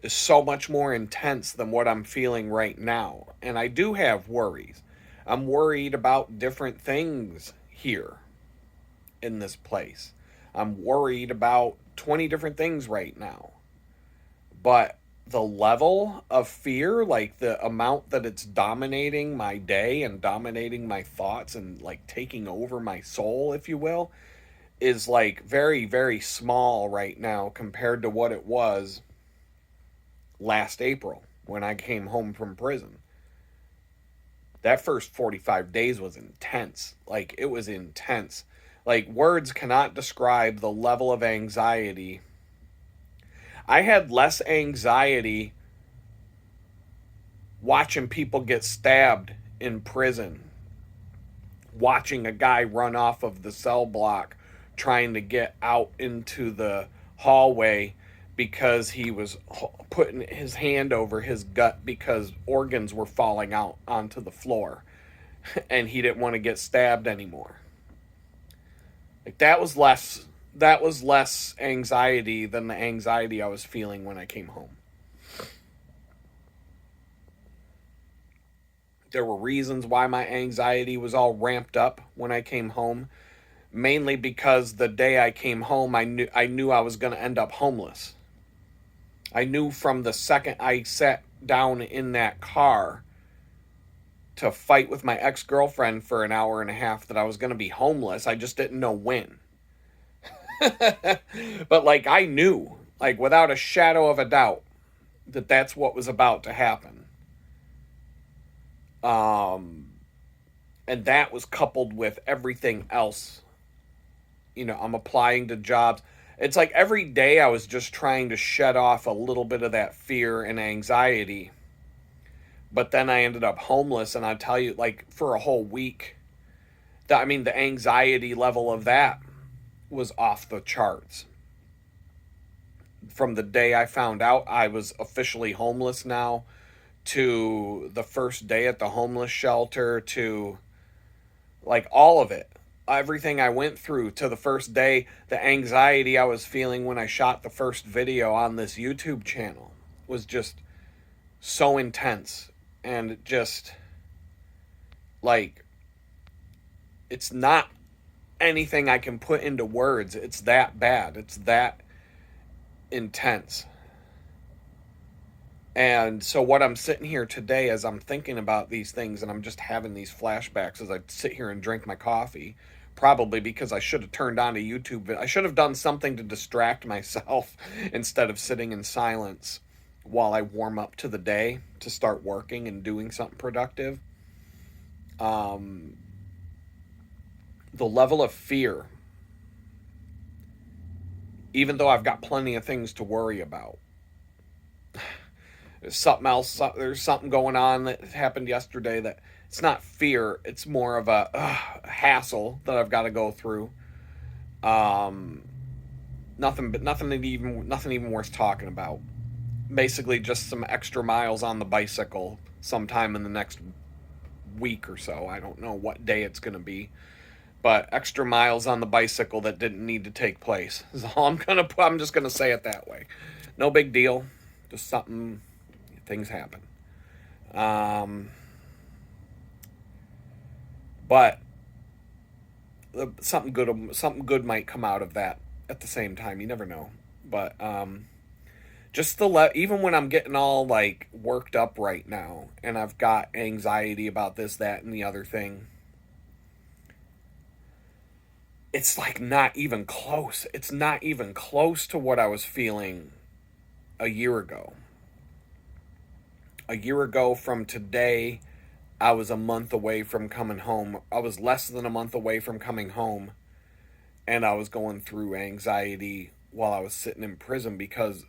Speaker 1: is so much more intense than what I'm feeling right now. And I do have worries. I'm worried about different things here in this place. I'm worried about 20 different things right now. But the level of fear, like the amount that it's dominating my day and dominating my thoughts and like taking over my soul, if you will, is like very, very small right now compared to what it was last April when I came home from prison. That first 45 days was intense. Like, it was intense. Like, words cannot describe the level of anxiety. I had less anxiety watching people get stabbed in prison, watching a guy run off of the cell block trying to get out into the hallway because he was putting his hand over his gut because organs were falling out onto the floor and he didn't want to get stabbed anymore. Like, that was less anxiety than the anxiety I was feeling when I came home. There were reasons why my anxiety was all ramped up when I came home, mainly because the day I came home, I knew I was going to end up homeless. I knew from the second I sat down in that car to fight with my ex-girlfriend for an hour and a half that I was going to be homeless. I just didn't know when. But like I knew, like without a shadow of a doubt, that that's what was about to happen. And that was coupled with everything else. You know, I'm applying to jobs. It's like every day I was just trying to shed off a little bit of that fear and anxiety. But then I ended up homeless, and I tell you, like for a whole week, I mean, the anxiety level of that was off the charts. From the day I found out I was officially homeless now, to the first day at the homeless shelter, to like all of it, everything I went through, to the first day, the anxiety I was feeling when I shot the first video on this YouTube channel was just so intense. And just like, it's not anything I can put into words. It's that bad. It's that intense. And so what I'm sitting here today as I'm thinking about these things, and I'm just having these flashbacks as I sit here and drink my coffee, probably because I should have turned on a YouTube. I should have done something to distract myself instead of sitting in silence while I warm up to the day to start working and doing something productive. The level of fear, even though I've got plenty of things to worry about, there's something else, there's something going on that happened yesterday that it's not fear, it's more of a hassle that I've got to go through. Nothing even worth talking about. Basically just some extra miles on the bicycle sometime in the next week or so. I don't know what day it's going to be, but extra miles on the bicycle that didn't need to take place. So I'm just going to say it that way. No big deal. Just something, things happen. But something good might come out of that at the same time. You never know. But just even when I'm getting all like worked up right now and I've got anxiety about this, that, and the other thing, it's like not even close. It's not even close to what I was feeling a year ago. A year ago from today, I was a month away from coming home. I was less than a month away from coming home, and I was going through anxiety while I was sitting in prison because,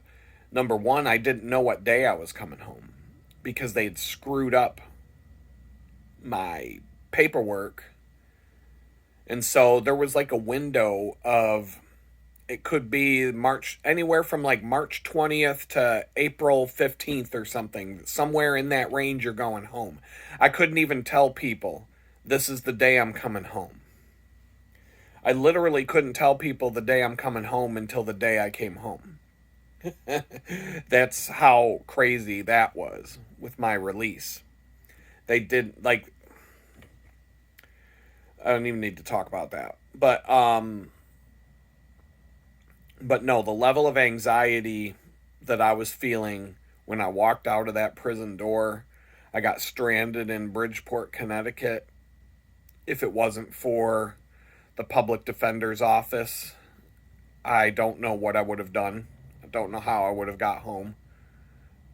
Speaker 1: number one, I didn't know what day I was coming home because they'd screwed up my paperwork. And so there was like a window of, it could be anywhere from like March 20th to April 15th or something. Somewhere in that range you're going home. I couldn't even tell people, this is the day I'm coming home. I literally couldn't tell people the day I'm coming home until the day I came home. That's how crazy that was with my release. They did, like, I don't even need to talk about that. But no, the level of anxiety that I was feeling when I walked out of that prison door, I got stranded in Bridgeport, Connecticut. If it wasn't for the public defender's office, I don't know what I would have done. I don't know how I would have got home.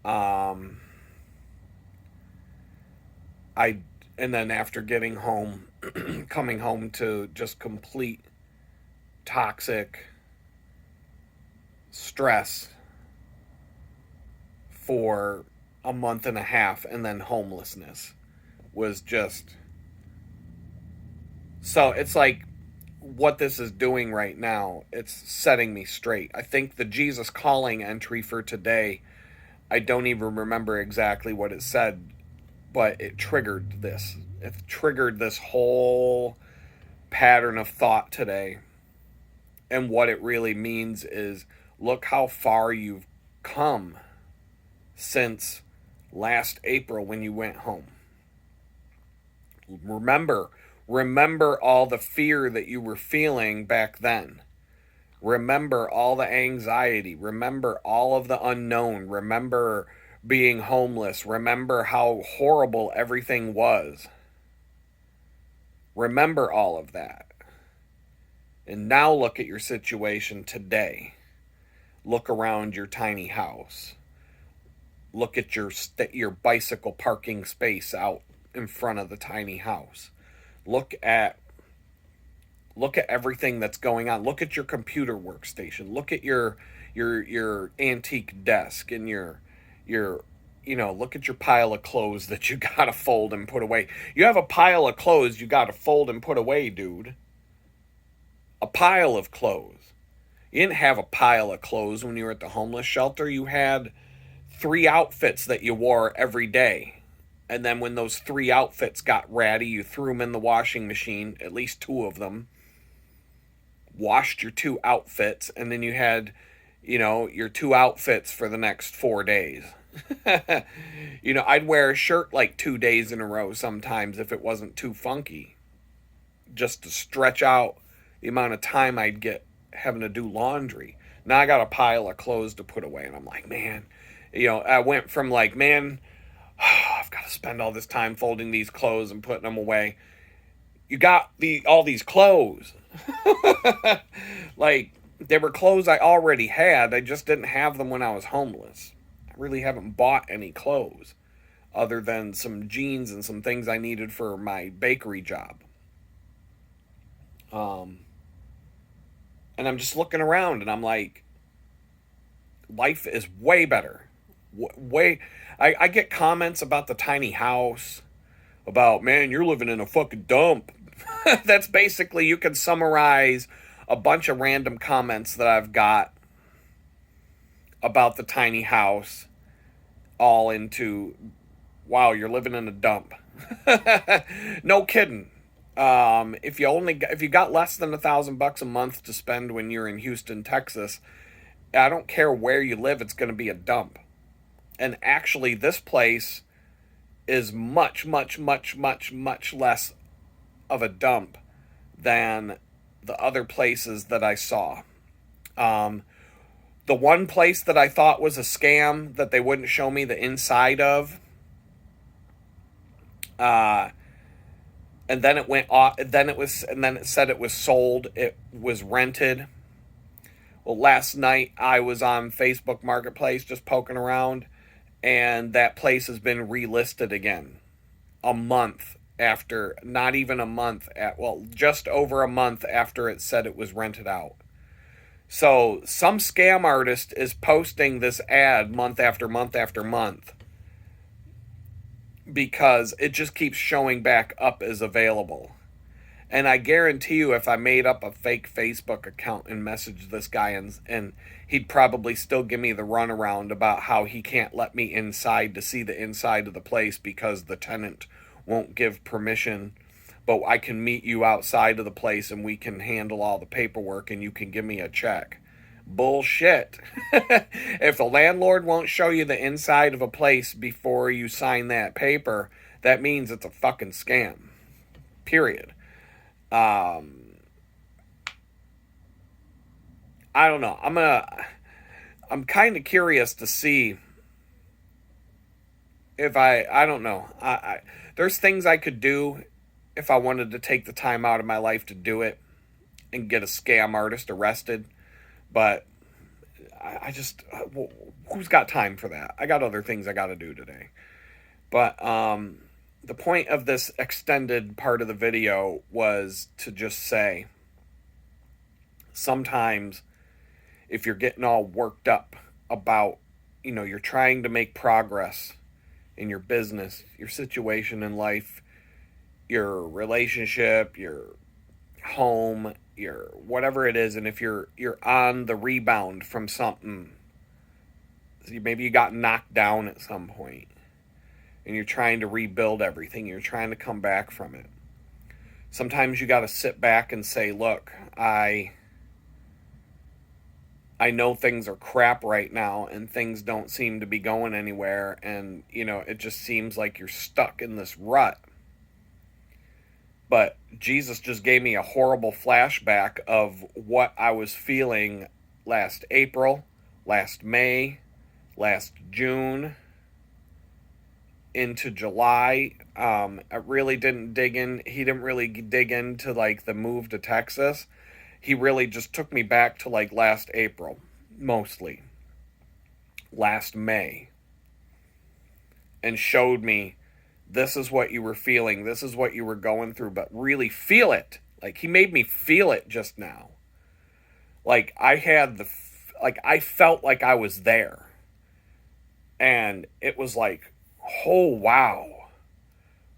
Speaker 1: And then after getting home, coming home to just complete toxic stress for a month and a half, and then homelessness was just, so it's like what this is doing right now, it's setting me straight. I think the Jesus Calling entry for today, I don't even remember exactly what it said, but it triggered this. It triggered this whole pattern of thought today. And what it really means is, look how far you've come since last April when you went home. Remember all the fear that you were feeling back then. Remember all the anxiety. Remember all of the unknown. Remember being homeless. Remember how horrible everything was. Remember all of that. And now look at your situation today. Look around your tiny house. Look at your bicycle parking space out in front of the tiny house. Look at everything that's going on. Look at your computer workstation. Look at your antique desk and your look at your pile of clothes that you gotta fold and put away. You have a pile of clothes you gotta fold and put away, dude. A pile of clothes. You didn't have a pile of clothes when you were at the homeless shelter. You had 3 outfits that you wore every day. And then when those 3 outfits got ratty, you threw them in the washing machine, at least 2 of them. Washed your 2 outfits, and then you had, your 2 outfits for the next 4 days. I'd wear a shirt like 2 days in a row sometimes if it wasn't too funky, just to stretch out the amount of time I'd get having to do laundry. Now I got a pile of clothes to put away, and I'm like, man, I went from like, man, I've got to spend all this time folding these clothes and putting them away. You got all these clothes. Like, they were clothes I already had. I just didn't have them when I was homeless. I really haven't bought any clothes other than some jeans and some things I needed for my bakery job. And I'm just looking around and I'm like, life is way better. I get comments about the tiny house, about, man, you're living in a fucking dump. That's basically, you can summarize a bunch of random comments that I've got about the tiny house all into, wow, you're living in a dump. No kidding. If you got less than $1,000 a month to spend when you're in Houston, Texas, I don't care where you live, it's going to be a dump. And actually, this place is much, much, much, much, much less of a dump than the other places that I saw. The one place that I thought was a scam that they wouldn't show me the inside of, and then it went off. And then it said it was sold. It was rented. Well, last night I was on Facebook Marketplace just poking around, and that place has been relisted again. A month after, not even a month, just over a month after it said it was rented out. So some scam artist is posting this ad month after month after month because it just keeps showing back up as available. And I guarantee you, if I made up a fake Facebook account and messaged this guy, and he'd probably still give me the runaround about how he can't let me inside to see the inside of the place because the tenant won't give permission, but I can meet you outside of the place and we can handle all the paperwork and you can give me a check. Bullshit. If the landlord won't show you the inside of a place before you sign that paper, that means it's a fucking scam. Period. I don't know. I'm kind of curious to see if I don't know. There's things I could do if I wanted to take the time out of my life to do it and get a scam artist arrested. But I just, who's got time for that? I got other things I got to do today. But the point of this extended part of the video was to just say, sometimes if you're getting all worked up about, you're trying to make progress in your business, your situation in life, your relationship, your home, your whatever it is, and if you're on the rebound from something, maybe you got knocked down at some point, and you're trying to rebuild everything, you're trying to come back from it. Sometimes you got to sit back and say, look, I know things are crap right now and things don't seem to be going anywhere, and it just seems like you're stuck in this rut. But Jesus just gave me a horrible flashback of what I was feeling last April, last May, last June, into July. I really didn't dig in. He didn't really dig into like the move to Texas. He really just took me back to like last April, mostly last May, and showed me this is what you were feeling, this is what you were going through, but really feel it. Like he made me feel it just now. Like I felt like I was there. And it was like, oh wow.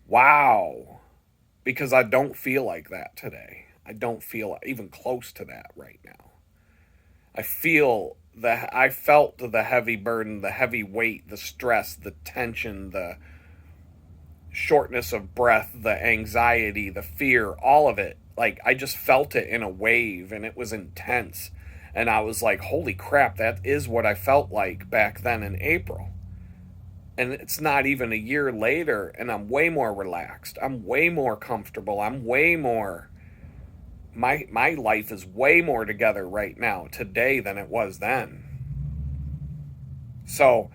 Speaker 1: Wow. Because I don't feel like that today. I don't feel even close to that right now. I felt the heavy burden, the heavy weight, the stress, the tension, the shortness of breath, the anxiety, the fear, all of it. Like I just felt it in a wave and it was intense. And I was like, holy crap, that is what I felt like back then in April. And it's not even a year later and I'm way more relaxed. I'm way more comfortable. I'm way more my life is way more together right now today than it was then. So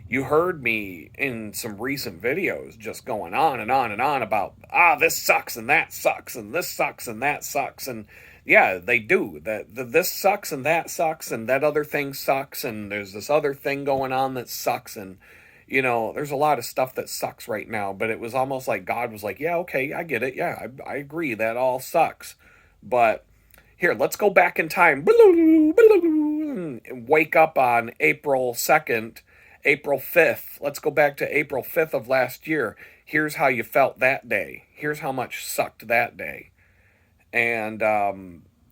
Speaker 1: you heard me in some recent videos just going on and on and on about this sucks and that sucks and this sucks and that sucks. And yeah, they do. This sucks and that other thing sucks and there's this other thing going on that sucks. And there's a lot of stuff that sucks right now, but it was almost like God was like, yeah, okay, I get it. Yeah, I agree. That all sucks. But here, let's go back in time and wake up on April 2nd, April 5th. Let's go back to April 5th of last year. Here's how you felt that day. Here's how much sucked that day. And,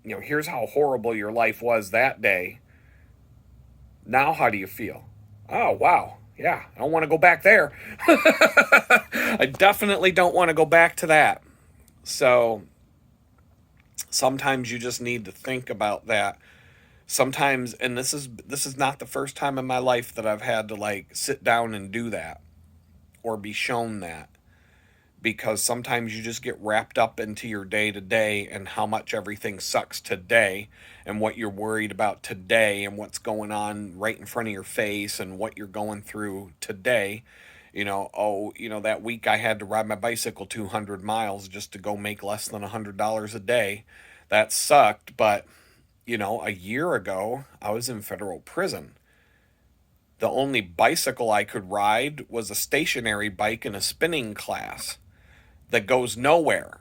Speaker 1: here's how horrible your life was that day. Now, how do you feel? Oh, wow. Yeah, I don't want to go back there. I definitely don't want to go back to that. So sometimes you just need to think about that. Sometimes, and this is not the first time in my life that I've had to like sit down and do that or be shown that, because sometimes you just get wrapped up into your day to day and how much everything sucks today and what you're worried about today and what's going on right in front of your face and what you're going through today. That week I had to ride my bicycle 200 miles just to go make less than $100 a day. That sucked, but a year ago I was in federal prison. The only bicycle I could ride was a stationary bike in a spinning class that goes nowhere.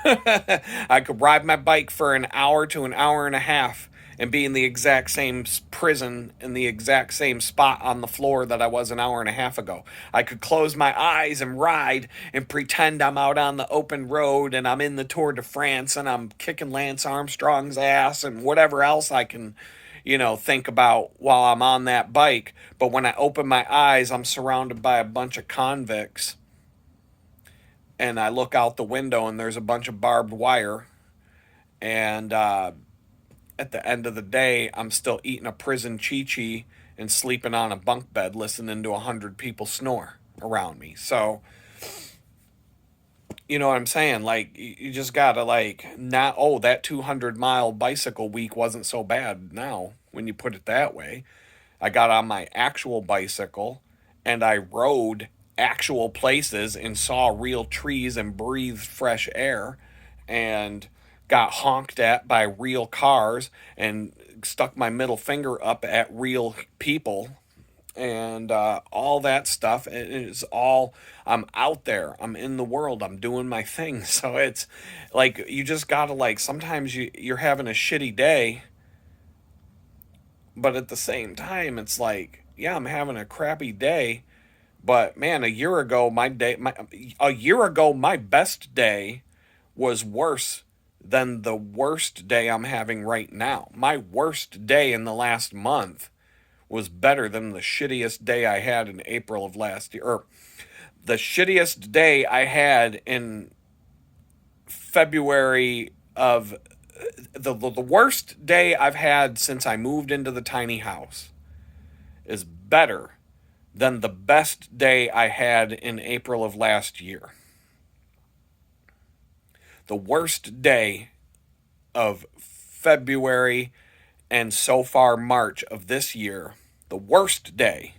Speaker 1: I could ride my bike for an hour to an hour and a half and be in the exact same prison in the exact same spot on the floor that I was an hour and a half ago. I could close my eyes and ride and pretend I'm out on the open road and I'm in the Tour de France and I'm kicking Lance Armstrong's ass and whatever else I can think about while I'm on that bike. But when I open my eyes, I'm surrounded by a bunch of convicts and I look out the window and there's a bunch of barbed wire. And at the end of the day, I'm still eating a prison chi-chi and sleeping on a bunk bed listening to 100 people snore around me. So, you know what I'm saying? Like, you just gotta, like, not, that 200-mile bicycle week wasn't so bad now, when you put it that way. I got on my actual bicycle and I rode actual places and saw real trees and breathed fresh air and got honked at by real cars and stuck my middle finger up at real people and all that stuff. It is all, I'm out there, I'm in the world, I'm doing my thing. So it's like you just gotta, like, sometimes you're having a shitty day, but at the same time it's like, yeah, I'm having a crappy day, but man, a year ago my best day was worse than the worst day I'm having right now. My worst day in the last month was better than the shittiest day I had in April of last year. Or the shittiest day I had in February of the worst day I've had since I moved into the tiny house is better than the best day I had in April of last year. The worst day of February and so far March of this year, the worst day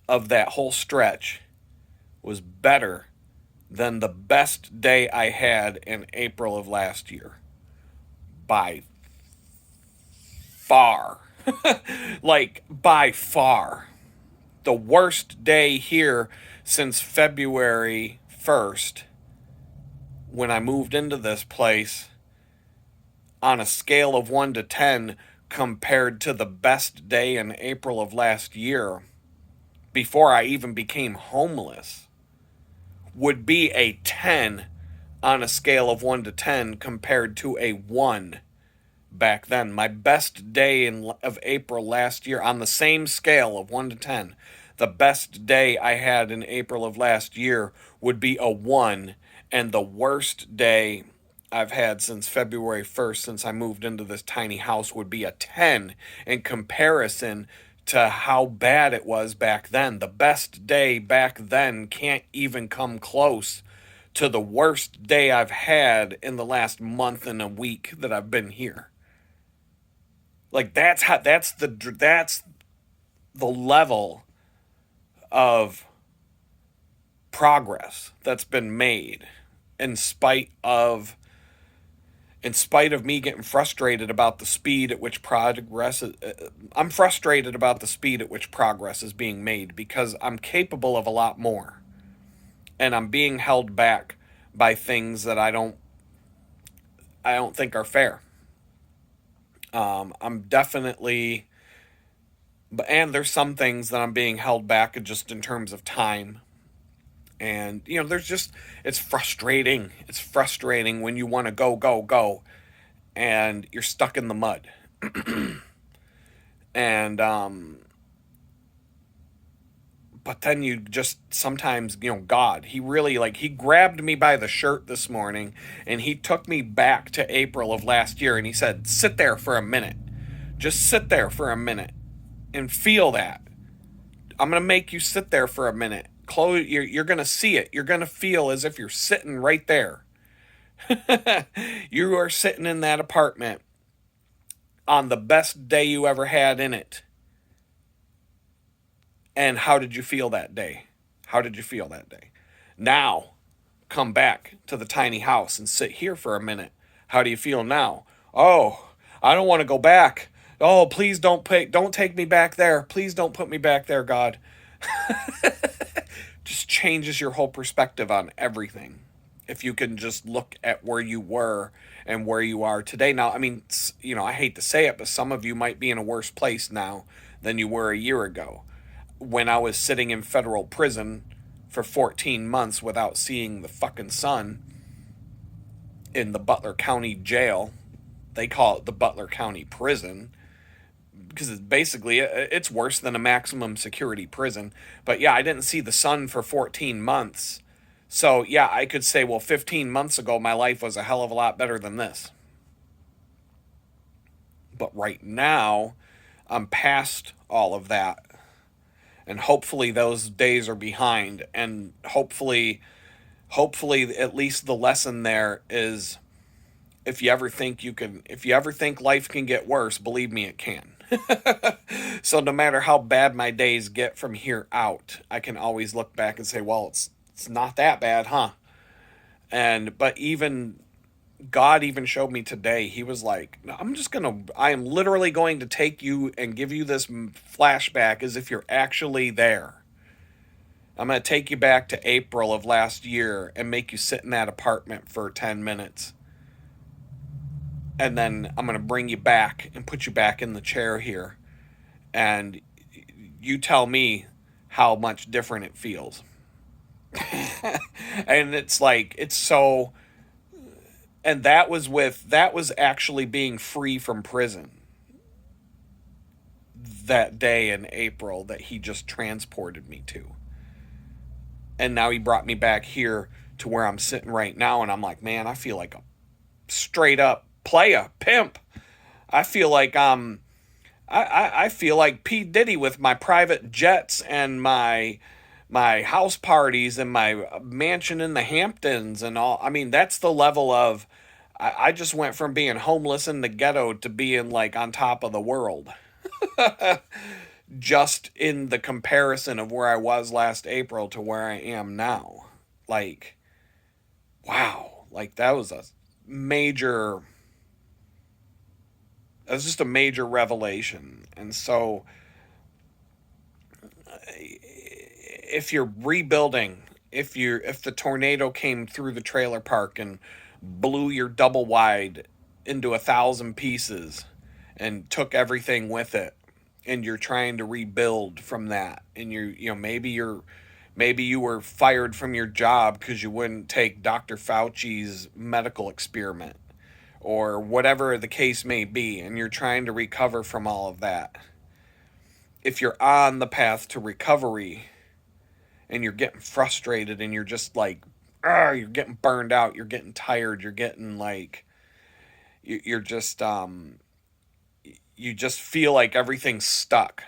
Speaker 1: of that whole stretch was better than the best day I had in April of last year. By far. Like, by far. The worst day here since February 1st, when I moved into this place, on a scale of 1 to 10, compared to the best day in April of last year, before I even became homeless, would be a 10 on a scale of 1 to 10 compared to a 1 back then. My best day of April last year, on the same scale of 1 to 10, the best day I had in April of last year would be a 1, and the worst day I've had since February 1st, since I moved into this tiny house, would be a 10 in comparison to how bad it was back then. The best day back then can't even come close to the worst day I've had in the last month and a week that I've been here. Like, that's the level of progress that's been made, in spite of me getting frustrated about the speed at which progress is, I'm frustrated about the speed at which progress is being made, because I'm capable of a lot more, and I'm being held back by things that I don't think are fair. I'm definitely, and there's some things that I'm being held back just in terms of time. And, it's frustrating. It's frustrating when you want to go, and you're stuck in the mud. And, but then you just sometimes, God, he really, like, he grabbed me by the shirt this morning, and he took me back to April of last year, and he said, sit there for a minute. Just sit there for a minute and feel that. I'm going to make you sit there for a minute. You're going to see it. You're going to feel as if you're sitting right there. You are sitting in that apartment on the best day you ever had in it. And how did you feel that day? How did you feel that day? Now, come back to the tiny house and sit here for a minute. How do you feel now? Oh, I don't want to go back. Oh, please don't take me back there. Please don't put me back there, God. Just changes your whole perspective on everything. If you can just look at where you were and where you are today. Now, I mean, I hate to say it, but some of you might be in a worse place now than you were a year ago, when I was sitting in federal prison for 14 months without seeing the fucking sun in the Butler County jail. They call it the Butler County prison, because it's worse than a maximum security prison. But yeah, I didn't see the sun for 14 months. So yeah, I could say, well, 15 months ago, my life was a hell of a lot better than this. But right now, I'm past all of that. And hopefully those days are behind. And hopefully at least the lesson there is, if you ever think life can get worse, believe me, it can. So no matter how bad my days get from here out, I can always look back and say, well, it's not that bad, huh? But even God even showed me today, he was like, I am literally going to take you and give you this flashback as if you're actually there. I'm going to take you back to April of last year and make you sit in that apartment for 10 minutes. And then I'm going to bring you back and put you back in the chair here. And you tell me how much different it feels. And it's like, it's so... And that was actually being free from prison. That day in April that he just transported me to. And now he brought me back here to where I'm sitting right now. And I'm like, man, I feel like a straight up playa, pimp. I feel like I feel like P. Diddy with my private jets and my house parties and my mansion in the Hamptons and all. I mean, that's the level of, I just went from being homeless in the ghetto to being like on top of the world. just in the comparison of where I was last April to where I am now. Like, wow, like that was a major, it was just a major revelation. And so if you're rebuilding, if the tornado came through the trailer park and blew your double wide into 1,000 pieces and took everything with it, and you're trying to rebuild from that, and maybe you were fired from your job because you wouldn't take Dr. Fauci's medical experiment, or whatever the case may be, and you're trying to recover from all of that. If you're on the path to recovery and you're getting frustrated and you're just like, you're getting burned out, you're getting tired, you're getting like, you're just, you just feel like everything's stuck.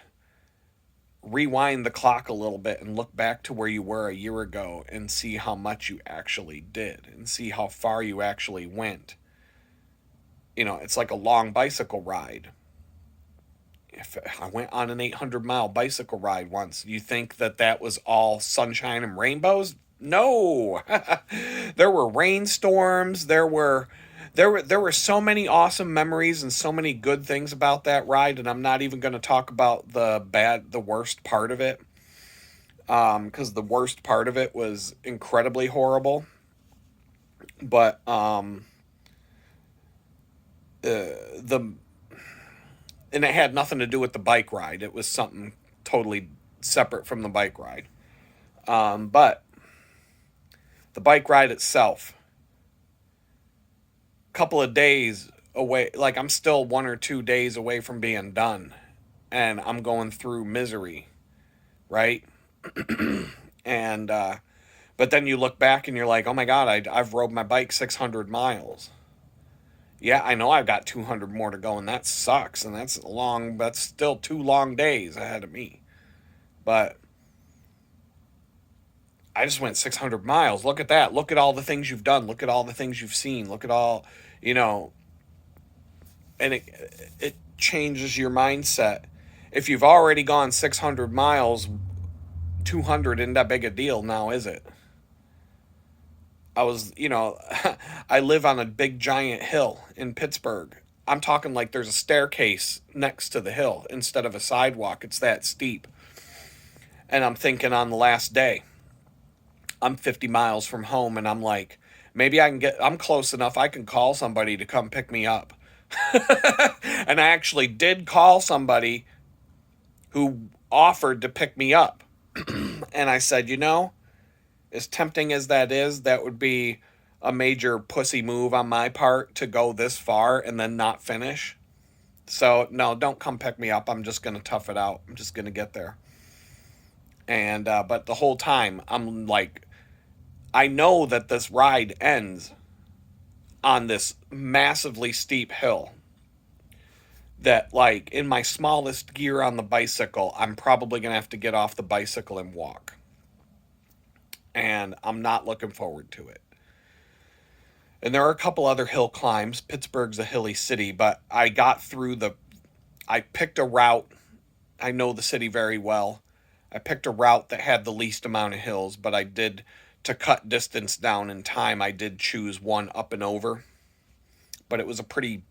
Speaker 1: Rewind the clock a little bit and look back to where you were a year ago and see how much you actually did and see how far you actually went. It's like a long bicycle ride. If I went on an 800-mile bicycle ride once, you think that was all sunshine and rainbows? No. There were rainstorms, there were so many awesome memories and so many good things about that ride, and I'm not even going to talk about the worst part of it, because the worst part of it was incredibly horrible. But the and it had nothing to do with the bike ride. It was something totally separate from the bike ride. But the bike ride itself, couple of days away, like I'm still 1 or 2 days away from being done, and I'm going through misery, right? And but then you look back and you're like, oh my god, I've rode my bike 600 miles. Yeah, I know I've got 200 more to go, and that sucks, and that's still 2 long days ahead of me. But I just went 600 miles. Look at that. Look at all the things you've done. Look at all the things you've seen. Look at all, you know, and it changes your mindset. If you've already gone 600 miles, 200 isn't that big a deal now, is it? I was, I live on a big giant hill in Pittsburgh. I'm talking like there's a staircase next to the hill instead of a sidewalk. It's that steep. And I'm thinking on the last day, I'm 50 miles from home, and I'm like, maybe I'm close enough, I can call somebody to come pick me up. And I actually did call somebody who offered to pick me up. And I said, as tempting as that is, that would be a major pussy move on my part to go this far and then not finish. So, no, don't come pick me up. I'm just going to tough it out. I'm just going to get there. And, but the whole time, I'm like, I know that this ride ends on this massively steep hill. That, like, in my smallest gear on the bicycle, I'm probably going to have to get off the bicycle and walk. And I'm not looking forward to it. And there are a couple other hill climbs. Pittsburgh's a hilly city, but I picked a route. I know the city very well. I picked a route that had the least amount of hills, but to cut distance down in time, I did choose one up and over. But it was a pretty,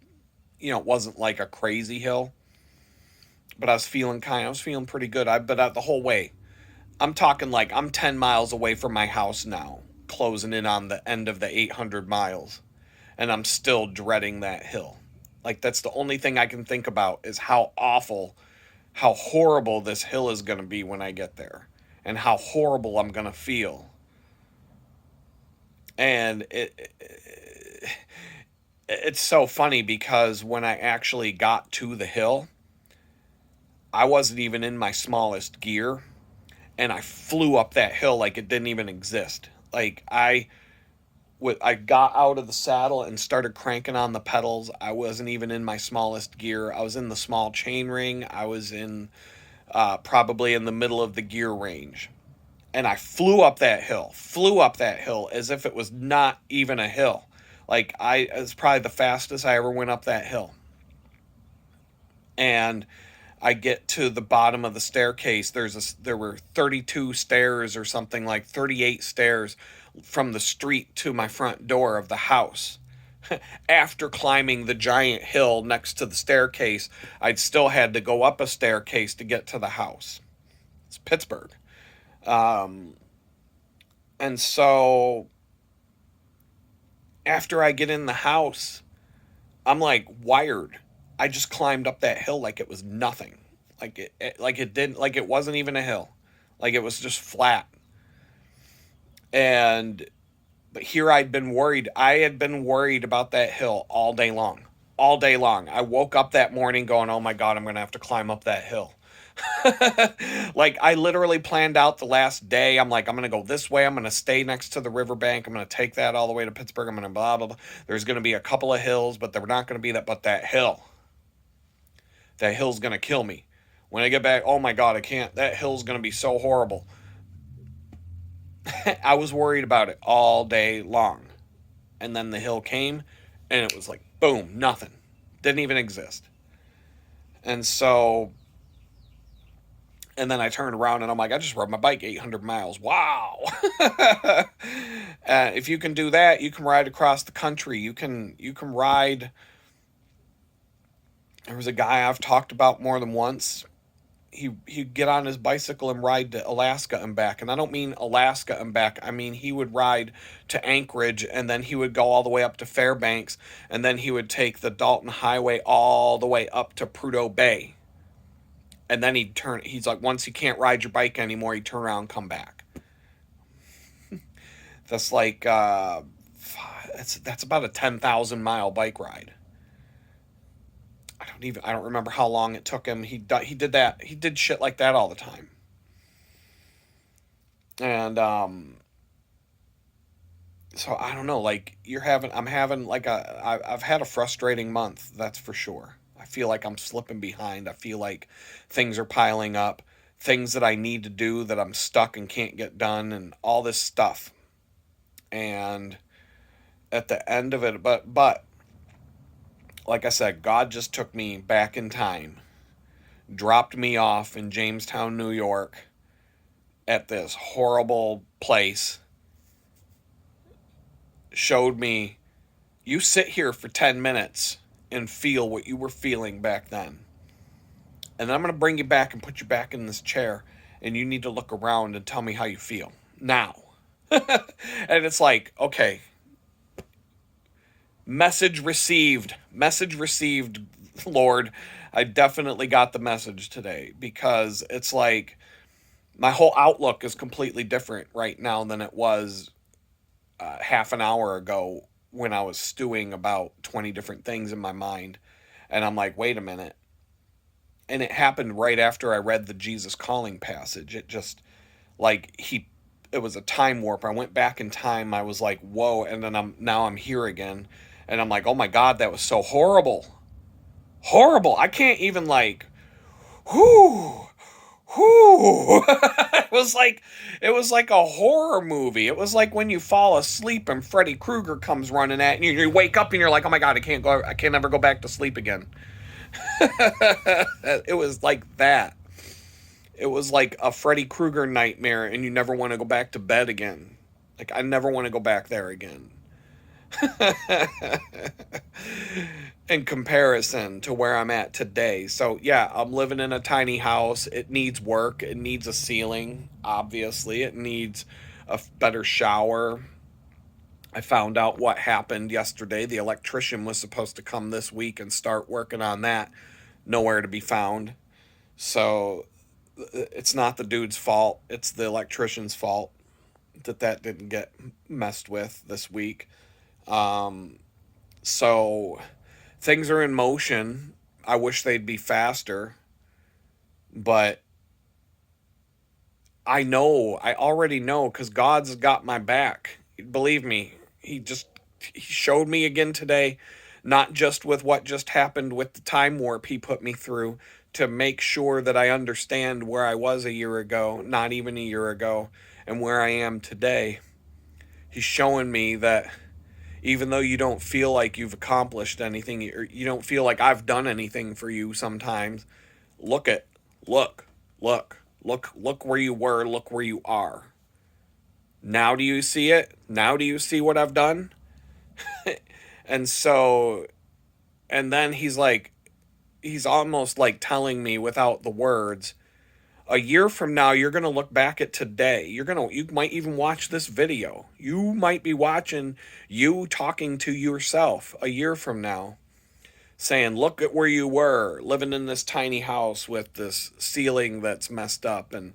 Speaker 1: it wasn't like a crazy hill. But I was feeling pretty good. But the whole way, I'm talking like I'm 10 miles away from my house now, closing in on the end of the 800 miles, and I'm still dreading that hill. Like, that's the only thing I can think about is how horrible this hill is going to be when I get there, and how horrible I'm going to feel. And it's so funny because when I actually got to the hill, I wasn't even in my smallest gear. And I flew up that hill like it didn't even exist. Like, I got out of the saddle and started cranking on the pedals. I wasn't even in my smallest gear. I was in the small chain ring. I was in probably in the middle of the gear range. And I flew up that hill as if it was not even a hill. Like, it's probably the fastest I ever went up that hill. And I get to the bottom of the staircase. There were 32 stairs or something, like 38 stairs from the street to my front door of the house. After climbing the giant hill next to the staircase, I'd still had to go up a staircase to get to the house. It's Pittsburgh. Um, and so after I get in the house, I'm like wired. I just climbed up that hill like it was nothing. Like it didn't, like it wasn't even a hill. Like it was just flat. And but here I'd been worried. I had been worried about that hill all day long. All day long. I woke up that morning going, "Oh my god, I'm going to have to climb up that hill." Like I literally planned out the last day. I'm like, I'm gonna go this way. I'm gonna stay next to the riverbank. I'm gonna take that all the way to Pittsburgh. I'm gonna blah blah blah. There's gonna be a couple of hills, but they're not gonna be that. But that hill, that hill's gonna kill me. When I get back, oh my god, I can't. That hill's gonna be so horrible. I was worried about it all day long, and then the hill came, and it was like boom, nothing, didn't even exist. And so and then I turned around and I'm like, I just rode my bike 800 miles. Wow. If you can do that, you can ride across the country. You can ride. There was a guy I've talked about more than once. He'd get on his bicycle and ride to Alaska and back. And I don't mean Alaska and back. I mean, he would ride to Anchorage and then he would go all the way up to Fairbanks. And then he would take the Dalton Highway all the way up to Prudhoe Bay. And then he's like, once you can't ride your bike anymore, you turn around and come back. That's like, that's about a 10,000 mile bike ride. I don't remember how long it took him. He did that. He did shit like that all the time. And, so I don't know, like I'm having like I've had a frustrating month. That's for sure. I feel like I'm slipping behind. I feel like things are piling up, things that I need to do that I'm stuck and can't get done and all this stuff. And at the end of it, but like I said, God just took me back in time, dropped me off in Jamestown, New York at this horrible place, showed me, you sit here for 10 minutes and feel what you were feeling back then. And then I'm going to bring you back and put you back in this chair, and you need to look around and tell me how you feel now. And it's like, okay, message received, Lord. I definitely got the message today, because it's like my whole outlook is completely different right now than it was half an hour ago when I was stewing about 20 different things in my mind. And I'm like, wait a minute. And it happened right after I read the Jesus Calling passage. It just, like, it was a time warp. I went back in time. I was like, whoa. And then now I'm here again. And I'm like, oh my God, that was so horrible. Horrible. I can't even, like, whoo. It was like a horror movie. It was like when you fall asleep and Freddy Krueger comes running at you, and you wake up and you're like, oh my God, I can't ever go back to sleep again. It was like that. It was like a Freddy Krueger nightmare, and you never want to go back to bed again. Like, I never want to go back there again. In comparison to where I'm at today. So yeah, I'm living in a tiny house. It needs work. It needs a ceiling, obviously. It needs a better shower. I found out what happened yesterday. The electrician was supposed to come this week and start working on that. Nowhere to be found. So it's not the dude's fault. It's the electrician's fault that didn't get messed with this week. So things are in motion. I wish they'd be faster, but I already know, because God's got my back. Believe me, he showed me again today, not just with what just happened with the time warp he put me through, to make sure that I understand where I was a year ago, not even a year ago, and where I am today. He's showing me that even though you don't feel like you've accomplished anything, or you don't feel like I've done anything for you sometimes, Look at, look where you were, look where you are. Now do you see it? Now do you see what I've done? And so, and then he's almost like telling me without the words, a year from now, you're going to look back at today. You might even watch this video. You might be watching you talking to yourself a year from now, saying, look at where you were living in this tiny house with this ceiling that's messed up and,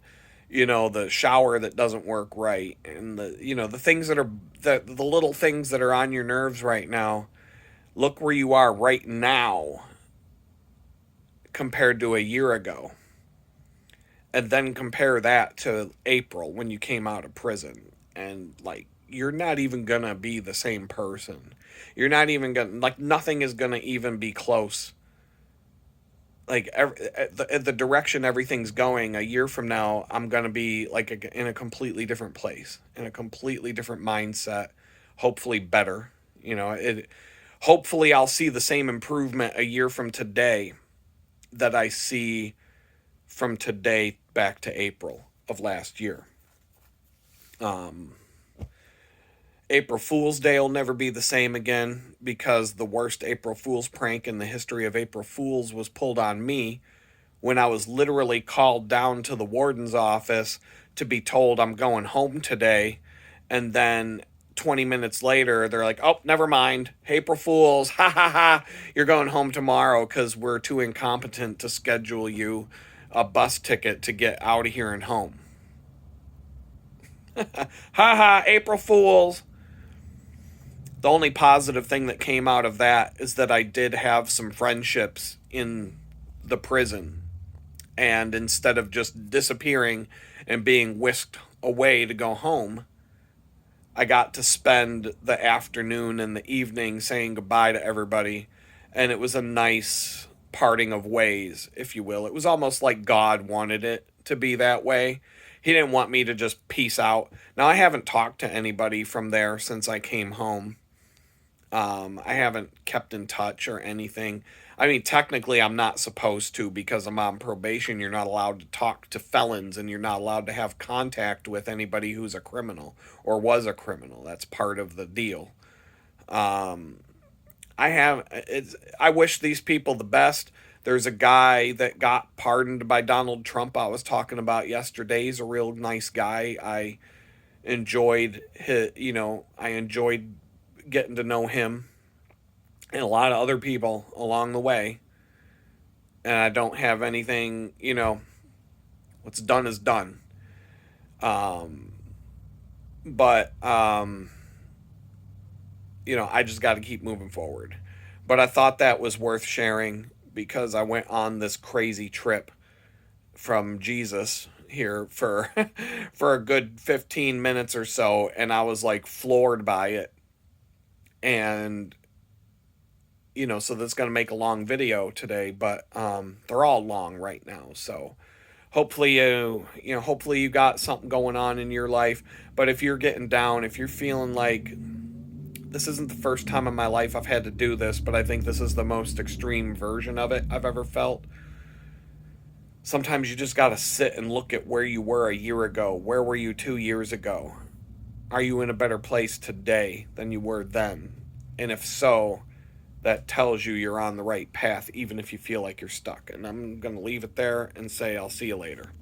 Speaker 1: the shower that doesn't work right. And the things that are, the little things that are on your nerves right now. Look where you are right now compared to a year ago. And then compare that to April when you came out of prison. And, like, you're not even gonna be the same person. You're not even gonna, like, nothing is gonna even be close. Like, the direction everything's going, a year from now, I'm gonna be, like, in a completely different place, in a completely different mindset, hopefully better. Hopefully I'll see the same improvement a year from today that I see from today back to April of last year. April Fool's Day will never be the same again because the worst April Fool's prank in the history of April Fools was pulled on me when I was literally called down to the warden's office to be told I'm going home today. And then 20 minutes later, they're like, oh, never mind. April Fools. Ha ha ha. You're going home tomorrow because we're too incompetent to schedule you a bus ticket to get out of here and home. Ha ha. April Fools. The only positive thing that came out of that is that I did have some friendships in the prison. And instead of just disappearing and being whisked away to go home, I got to spend the afternoon and the evening saying goodbye to everybody. And it was a nice parting of ways, if you will. It was almost like God wanted it to be that way. He didn't want me to just peace out. Now, I haven't talked to anybody from there since I came home. I haven't kept in touch or anything. I mean, technically, I'm not supposed to because I'm on probation. You're not allowed to talk to felons and you're not allowed to have contact with anybody who's a criminal or was a criminal. That's part of the deal. I wish these people the best. There's a guy that got pardoned by Donald Trump I was talking about yesterday. He's a real nice guy. I enjoyed I enjoyed getting to know him and a lot of other people along the way. And I don't have anything, what's done is done. Um, but I just got to keep moving forward. But I thought that was worth sharing because I went on this crazy trip from Jesus here for for a good 15 minutes or so, and I was like floored by it. And so that's going to make a long video today, but they're all long right now. So hopefully you got something going on in your life. But if you're getting down, if you're feeling like this isn't the first time in my life I've had to do this, but I think this is the most extreme version of it I've ever felt. Sometimes you just got to sit and look at where you were a year ago. Where were you 2 years ago? Are you in a better place today than you were then? And if so, that tells you you're on the right path, even if you feel like you're stuck. And I'm going to leave it there and say I'll see you later.